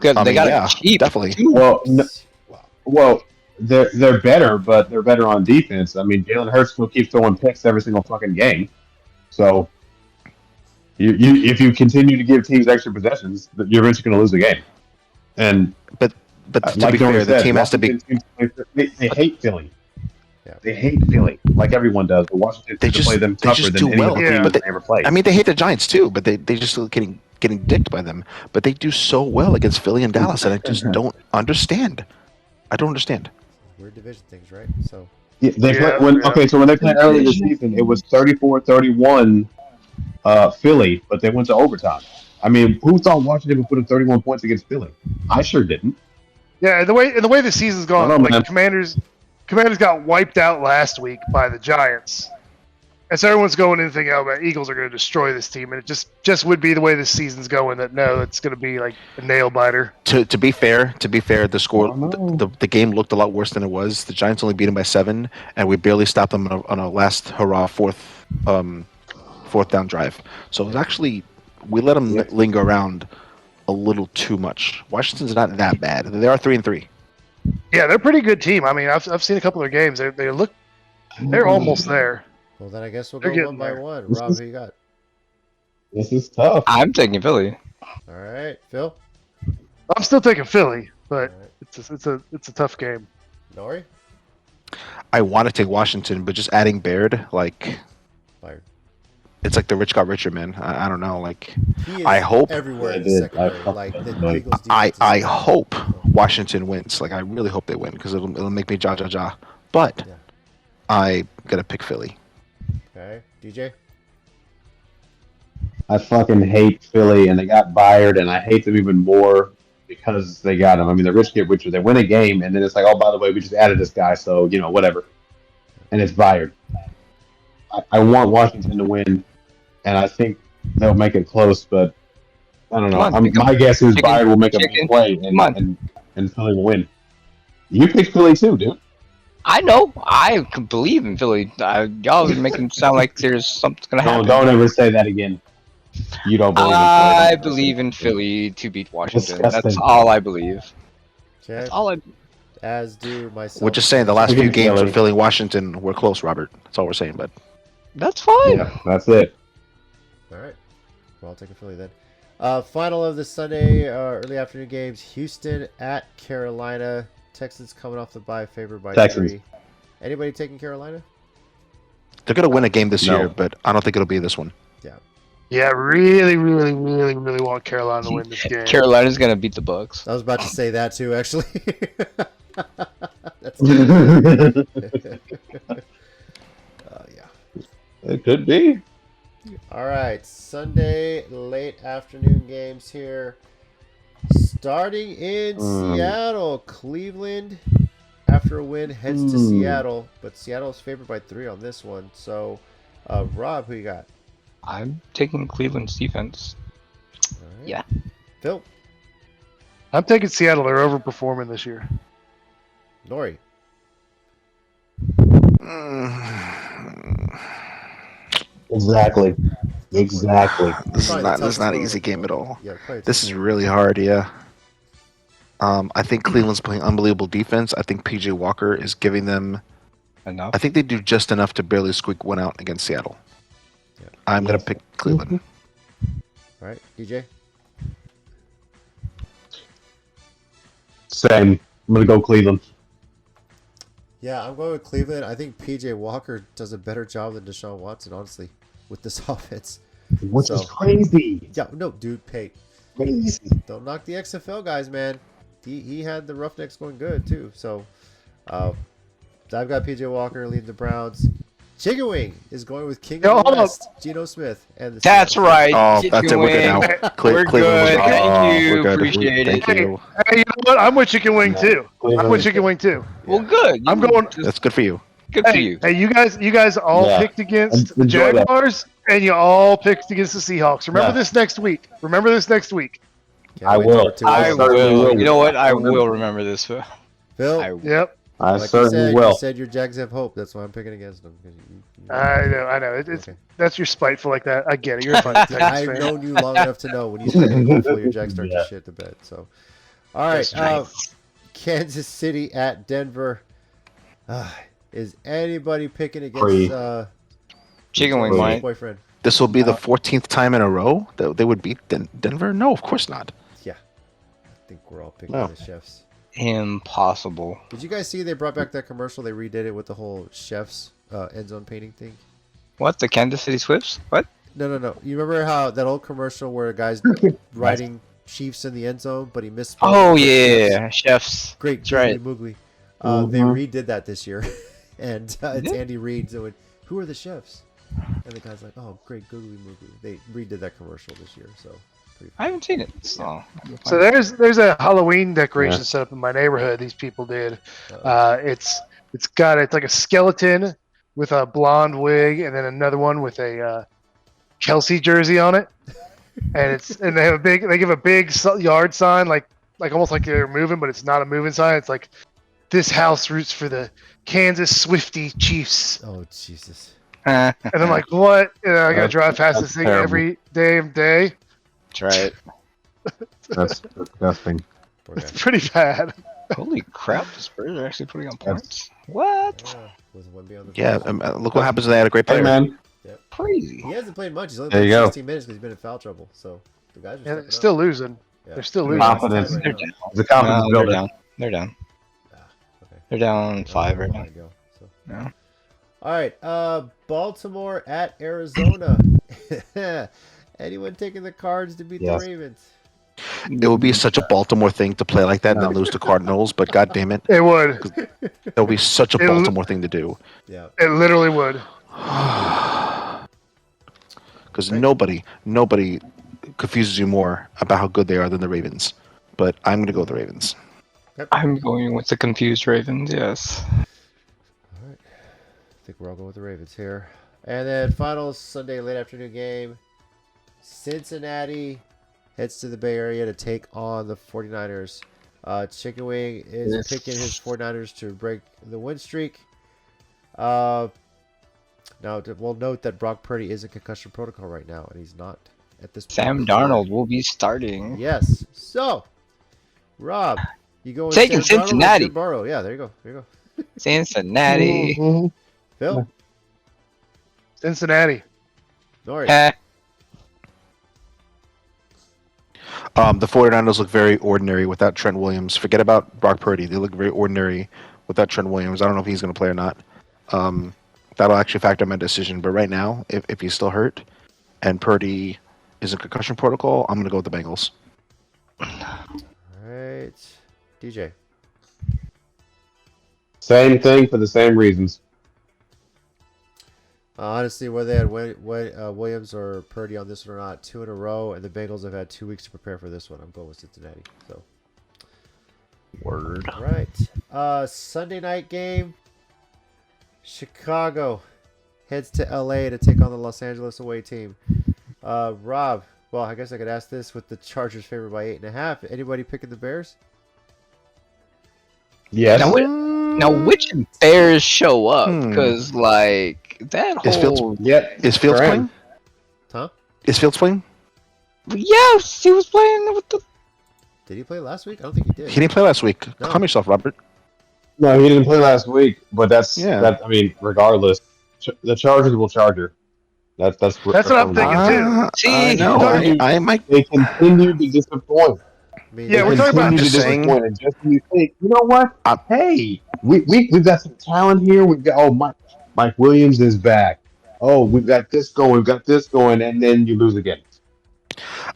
They I mean, got yeah, it cheap. definitely. too. Well, Wow. well, they're better, but they're better on defense. I mean, Jalen Hurts still keeps throwing picks every single fucking game. So, you if you continue to give teams extra possessions, you're eventually going to lose the game. And But to like be Tony fair, the said, team has to be. Washington teams, they hate Philly. Yeah. They hate Philly, like everyone does. But Washington They tends to just- play them they tougher just than do any well. other Yeah. team But they ever played. I mean, they hate the Giants too, but they just getting dicked by them. But they do so well against Philly and Dallas, and I just don't understand. I don't understand. Weird division things, right? So Yeah, they Yeah, play, when yeah. okay, so when they played earlier this season, it was 34-31 Philly, but they went to overtime. I mean, who thought Washington would put up 31 points against Philly? I sure didn't. Yeah, and the way the season's gone, I don't know, like man. Commanders got wiped out last week by the Giants, and so everyone's going in thinking, "Oh, man, Eagles are going to destroy this team," and it just would be the way the season's going. That no, it's going to be like a nail biter. To be fair, the score, I don't know. the game looked a lot worse than it was. The Giants only beat them by 7, and we barely stopped them on a last hurrah fourth down drive. So it was actually we let them linger around a little too much. Washington's not that bad. They are 3-3. Yeah, they're a pretty good team. I mean, I've seen a couple of their games. They're almost there. well, then I guess we'll They're go getting one by there. one. Rob, who you got? This is tough. I'm taking Philly. All right, Phil. I'm still taking Philly, but All right, it's a tough game. Nori. I want to take Washington, but just adding Baird, like Fired. it's like the rich got richer, man. I don't know, like. He is I hope- everywhere in I the did. secondary. I Like the fucking Eagles. I defense is- hope Washington wins. Like I really hope they win because it'll make me ja. But Yeah. I gotta pick Philly. Okay, DJ. I fucking hate Philly, and they got Byard, and I hate them even more because they got him. I mean, the rich get richer. They win a game, and then it's like, oh, by the way, we just added this guy, so whatever. And it's Byard. I want Washington to win, and I think they'll make it close, but I don't know. Come on, My guess is chicken, Byard will make a chicken. big play, Come on. and Philly will win. You picked Philly too, dude. I know. I can believe in Philly. Y'all are making it sound like there's something's gonna happen. Don't ever say that again. You don't believe in I Philly. believe in Philly to beat Washington. Disgusting. That's all I believe. Okay. That's all I. As do myself. We're just saying the last Look few at games Philly. with Philly and Washington were close, Robert. That's all we're saying, bud. That's fine. Yeah, that's it. All right. Well, I'll take a Philly then. Final of the Sunday early afternoon games: Houston at Carolina. Texans coming off the bye, favored by Texans. 3. Anybody taking Carolina? They're gonna win a game this No. year, but I don't think it'll be this one. Yeah, really want Carolina to win this game. Carolina's gonna beat the Bucks. I was about to say that too, actually. That's yeah. It could be. All right, Sunday late afternoon games here. Starting in Seattle, Cleveland, after a win, heads to Seattle, but Seattle's favored by 3 on this one. So, Rob, who you got? I'm taking Cleveland's defense. All right. Yeah. Phil, I'm taking Seattle. They're overperforming this year. Nori, Exactly. Exactly. This is Probably the not toughest an one on easy the game board. at all. Yeah, probably the This toughest is one. really hard. Yeah. I think Cleveland's playing unbelievable defense. I think PJ Walker is giving them. Enough. I think they do just enough to barely squeak one out against Seattle. Yeah. I'm gonna Yes. pick Cleveland. All right, DJ. Same. I'm gonna go Cleveland. Yeah, I'm going with Cleveland. I think PJ Walker does a better job than Deshaun Watson, honestly, with this offense. Which is So- crazy. Yeah, no, dude, hey, Crazy. don't knock the XFL guys, man. He had the Roughnecks going good too. So, I've got PJ Walker leading the Browns. Chicken Wing is going with King Yo, of the hold up. West, Geno Smith, and the That's Seattle right. Oh, Chicken that's it. We're good now. wing. Cleveland We're was good. right. Thank you. We're good. Appreciate it. Thank you. Hey, you know what? I'm with Chicken Wing too. I'm Cleveland. with Chicken Wing too. Well, good. I'm going- That's good for you. Good for Hey, you. hey, you guys all Yeah. picked against the Enjoy that. Jaguars, and you all picked against the Seahawks. Remember Yeah. this next week. Remember this next week. Can't I wait till will. we're 2-0. I certainly will. will. You know what? I I will remember this. Phil, Yep. I like you certainly said, will. you said your Jags have hope. That's why I'm picking against them. 'Cause you- I know. It's Okay. that's your spiteful like that. I get it. You're a fun Titans I've fan. known you long enough to know when you start getting hopeful, your Jags start Yeah. to shit the bed. So, all right, Kansas City at Denver. Is anybody picking against Free. Chicken wing, John's Mike. boyfriend? This will be the 14th time in a row that they would beat Denver. No, of course not. Yeah, I think we're all picking No. the chefs. Impossible. Did you guys see they brought back that commercial? They redid it with the whole chefs end zone painting thing. What? The Kansas City Swifts? What? No. You remember how that old commercial where a guy's riding Chiefs in the end zone, but he missed? Oh yeah, chefs. Great, That's right. Moogly. Mhm. They redid that this year, and it's Yeah. Andy Reid doing, "Who are the chefs?" And the guy's like, "Oh, great, googly moogly." They redid that commercial this year, so pretty. I haven't seen it. So, So there's a Halloween decoration Yeah. set up in my neighborhood. These people did. Uh, It's like a skeleton with a blonde wig, and then another one with a Kelsey jersey on it. And they give a big yard sign like almost like they're moving, but it's not a moving sign. It's like, this house roots for the Kansas Swifty Chiefs. oh Jesus! And I'm like, what? And I gotta drive past this That's thing terrible. every damn day. that's right. That's disgusting. Poor guy. It's pretty bad. Holy crap! The Spurs are actually putting on points. What? Yeah, was Wemby on the Yeah, field? look what happens when they had a great Hey player. man, Crazy. He hasn't played much. He's only There played you go. 16 minutes because he's been in foul trouble. So the guys are Yeah, stepping they're still up. losing. Yeah. They're still They're losing. Confidence. right They're now. down. the confidence They're builder. down. They're down. Okay. They're down 5 right now. There you go. So. Yeah. All right, Baltimore at Arizona. Anyone taking the Cards to beat Yes. the Ravens? It would be such a Baltimore thing to play like that and then lose to Cardinals, but god damn it, It would. that would be such a It- Baltimore thing to do. Yeah. It literally would. Because nobody confuses you more about how good they are than the Ravens. But I'm going to go with the Ravens. I'm going with the confused Ravens. Yes. All right. I think we're all going with the Ravens here. And then final Sunday late afternoon game. Cincinnati heads to the Bay Area to take on the 49ers. Chicken Wing is Yes. picking his 49ers to break the win streak. Now, we'll note that Brock Purdy is in concussion protocol right now, and he's not at this point. Sam Darnold will be starting. Yes. So, Rob, you go with Taking Sam Darnold or Cincinnati. Joe Burrow? Yeah, there you go. There you go. Cincinnati. Mhm. Phil, Cincinnati. Nori. Eh, The 49ers look very ordinary without Trent Williams. Forget about Brock Purdy. They look very ordinary without Trent Williams. I don't know if he's going to play or not. That'll actually factor in my decision. But right now, if he's still hurt and Purdy is in concussion protocol, I'm going to go with the Bengals. All right. DJ. Same thing for the same reasons. Honestly, whether they had Williams or Purdy on this one or not, 2 in a row, and the Bengals have had 2 weeks to prepare for this one. I'm going with Cincinnati. So, Word. all right. Sunday night game. Chicago heads to LA to take on the Los Angeles away team. Rob, well, I guess I could ask this with the Chargers favored by 8.5. Anybody picking the Bears? Yes. Now, which Bears show up? Hmm. Because like that Is Fields- whole Yep. Is Fields Correct. playing? Huh? Is Fields playing? yes, he was playing with the. Did he play last week? I don't think he did. He didn't play last week. No. Calm yourself, Robert. No, he didn't play last week, but that's Yeah. that. I mean, regardless, the Chargers will Charger. That's That's what I'm thinking, too. See, No, I might. They continue to disappoint. I mean, Yeah, we're talking about Continue to just saying- disappoint. And just when you think, you know what? Hey, we've got some talent here. We've got Mike Williams is back. Oh, we've got this going. We've got this going, and then you lose again.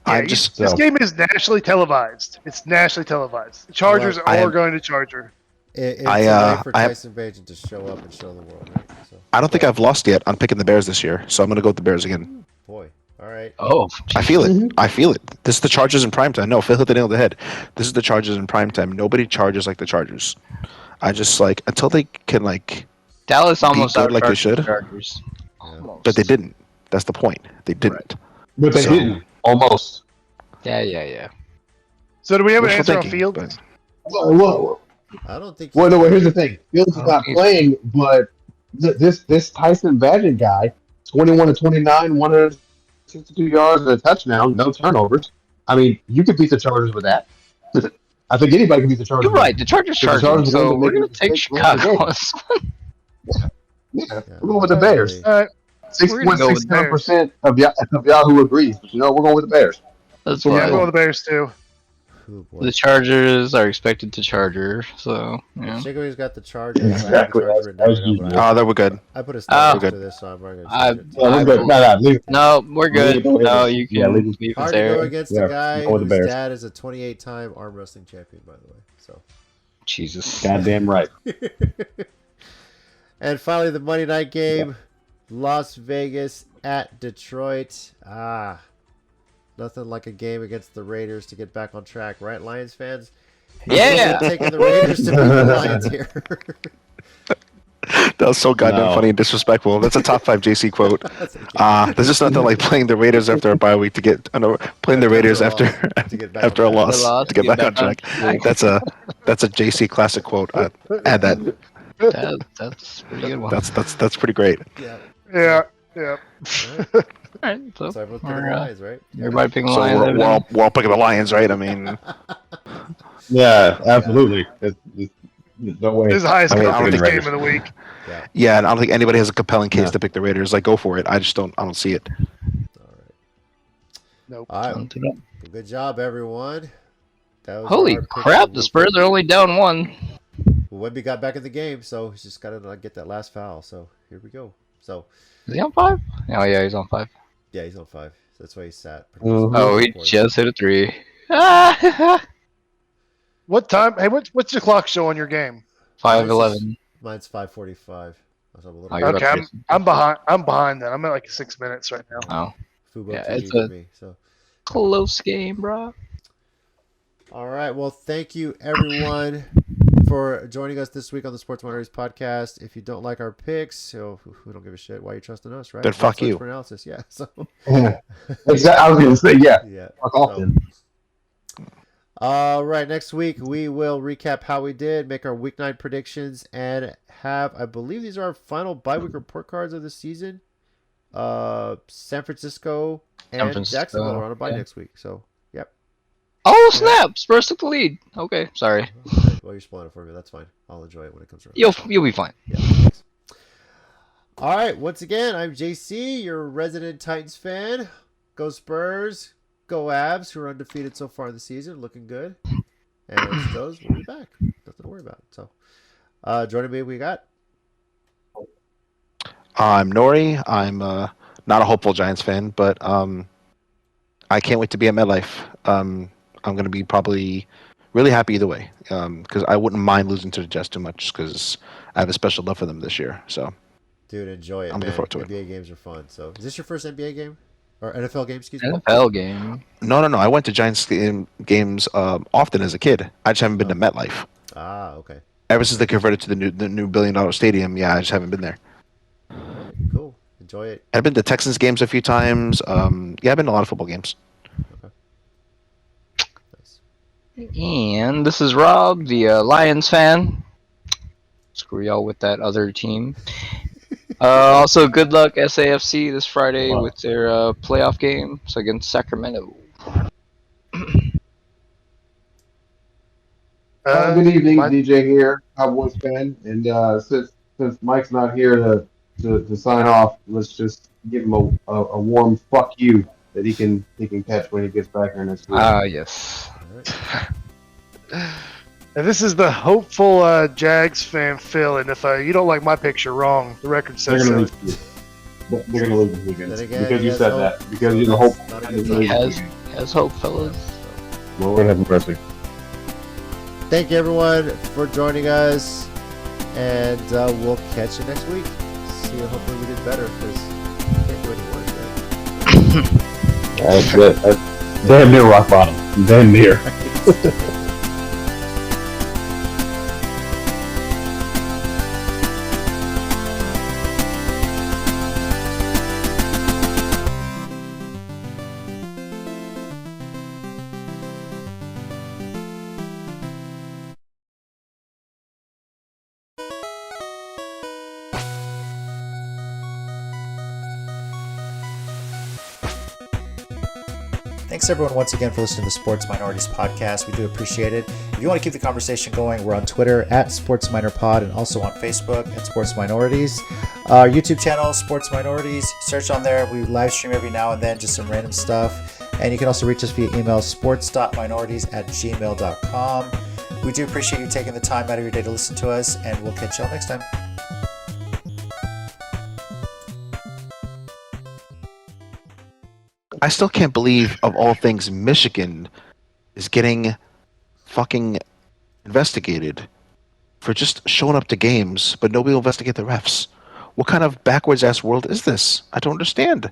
I just. This game is nationally televised. It's nationally televised. The Chargers I are am- going to Charger. It's I, a way for I- Tyson Bagent to show up and show the world, right? So, I don't think I've lost yet on picking the Bears this year, so I'm going to go with the Bears again. boy. All right. Oh, I feel it. I feel it. This is the Chargers in primetime. No, Phil hit the nail on the head. This is the Chargers in primetime. Nobody charges like the Chargers. I just like until they can like, Dallas almost good like they outcharged should. the Chargers. Yeah. Almost. but they didn't. That's the point. They didn't. But they So- didn't. Almost. Yeah. So do we have an Wishful answer on thinking, Field? but- Whoa. I don't think. Well, no. Well, here's the thing. Fields is not Okay. playing, but this Tyson Bagent guy, 21 to 29, 162 yards and a touchdown, no turnovers. I mean, you could beat the Chargers with that. I think anybody can beat the Chargers. You're right. The Chargers The charging. Chargers So won't we're make gonna it- take make it Chicago. Yeah, we're going with the Bears. All right. We're gonna go with 6.67% of Yahoo agrees, but we're going with the Bears. That's Yeah, I'm why going with the Bears too. Oh, boy. the Chargers are expected to charger. So yeah. Chicory's got the Chargers. Exactly, I have the Chargers written down as right now, but usual. Oh, that we're good. I put a star Oh. next to this, so I'm not going to I- change it. Yeah, we're good. No, leave it. No, we're good. Leave it. No, you Yeah, can leave it. leave it Hard to go there. against Yeah, a guy go with the whose Bears. dad is a 28-time arm wrestling champion, by the way. So. Jesus. Goddamn right. And finally, the Monday night game, Las Vegas at Detroit. Nothing like a game against the Raiders to get back on track, right, Lions fans? Yeah. Taking the Raiders to beat the Lions here. That was so goddamn No. funny and disrespectful. That's a top 5 JC quote. That's okay. There's just nothing like playing the Raiders after a bye week to get. Playing the Raiders after To get back after a on track. loss to get back on track. That's a JC classic quote. Add that. That's a pretty good one. That's pretty great. Yeah. Yeah. All right. Alright, so So everyone's picking we're, the Lions, right? everybody picking So Lions. we're all picking the Lions, right? I mean, Yeah, absolutely. No way. This is the highest I mean, I confidence don't game think- of the week. yeah, and I don't think anybody has a compelling case No. to pick the Raiders. Like, go for it. I don't see it. All right. Nope. All right. Well, good job, everyone. That was Holy our pick crap! of The week. Spurs are only down one. Well, Wemby got back in the game, so he's just got to get that last foul. So here we go. So Is he on 5? Oh yeah, he's on 5. yeah, he's on 5. That's why he's sat. Mhm. Oh, he just hit a 3. Ah! What time? Hey, what's the clock show on your game? 5:11. Mine's 5:45. So I'm a little Oh, you're Okay, up I'm behind. I'm behind then. I'm at like 6 minutes right now. Oh, Fubo yeah, TV it's for a- me. So close game, bro. all right. Well, thank you everyone for joining us this week on the Sports Monitors podcast. If you don't like our picks, so we don't give a shit. Why are you trusting us, right? Then fuck That's you. For analysis, yeah. So Exactly. I was going to say, yeah. yeah. Fuck off So- then. All right, next week we will recap how we did, make our week 9 predictions, and have, I believe these are our final bye week report cards of the season. San Francisco and Francisco, Jacksonville are on a bye yeah. next week. So, yep. Oh snap! Spurs took the lead. Okay, sorry. Well, you're spoiling it for me. That's fine. I'll enjoy it when it comes around. You'll be fine. Yeah, thanks. All right, once again, I'm JC, your resident Titans fan. Go Spurs. Go Avs, who are undefeated so far in the season, looking good. And Stos will be back. Nothing to worry about. So, joining me, we got. I'm Nori. I'm not a hopeful Giants fan, but I can't wait to be at MetLife. I'm going to be probably really happy either way because I wouldn't mind losing to the Jets too much because I have a special love for them this year. So Dude, enjoy it, I'm man. looking forward to it. NBA games are fun. So, is this your first NBA game or NFL game? Excuse me. NFL game. No. I went to Giants games often as a kid. I just haven't been to MetLife. Ah, okay. Ever since they converted to the new $1 billion stadium, yeah, I just haven't been there. All right, cool. Enjoy it. I've been to Texans games a few times. Yeah, I've been to a lot of football games. Nice. And this is Rob, the Lions fan. Screw y'all with that other team. Also, good luck SAFC this Friday with their playoff games against Sacramento. Good evening, DJ here, Cowboys fan. And since Mike's not here to sign off, let's just give him a warm fuck you that he can catch when he gets back here next week. Yes. And this is the hopeful Jags fan, Phil. And if you don't like my picture, wrong. The record They're says gonna so. lose. They're gonna lose this weekend Then again, because he you has said hope. that. Because So you're the that's hope. not a good He sign. has hope, fellas. Well, we're gonna have mercy. Thank you, everyone, for joining us, and we'll catch you next week. See you. Hopefully, we did better because we can't do any worse. That's good. That's damn near rock bottom. Damn near. Thanks everyone once again for listening to the Sports Minorities Podcast. We do appreciate it. If you want to keep the conversation going, we're on Twitter at SportsMinorPod and also on Facebook at Sports Minorities. Our YouTube channel, Sports Minorities, search on there. We live stream every now and then, just some random stuff. And you can also reach us via email, sports.minorities@gmail.com. We do appreciate you taking the time out of your day to listen to us, and we'll catch y'all next time. I still can't believe, of all things, Michigan is getting fucking investigated for just showing up to games, but nobody will investigate the refs. What kind of backwards ass world is this? I don't understand.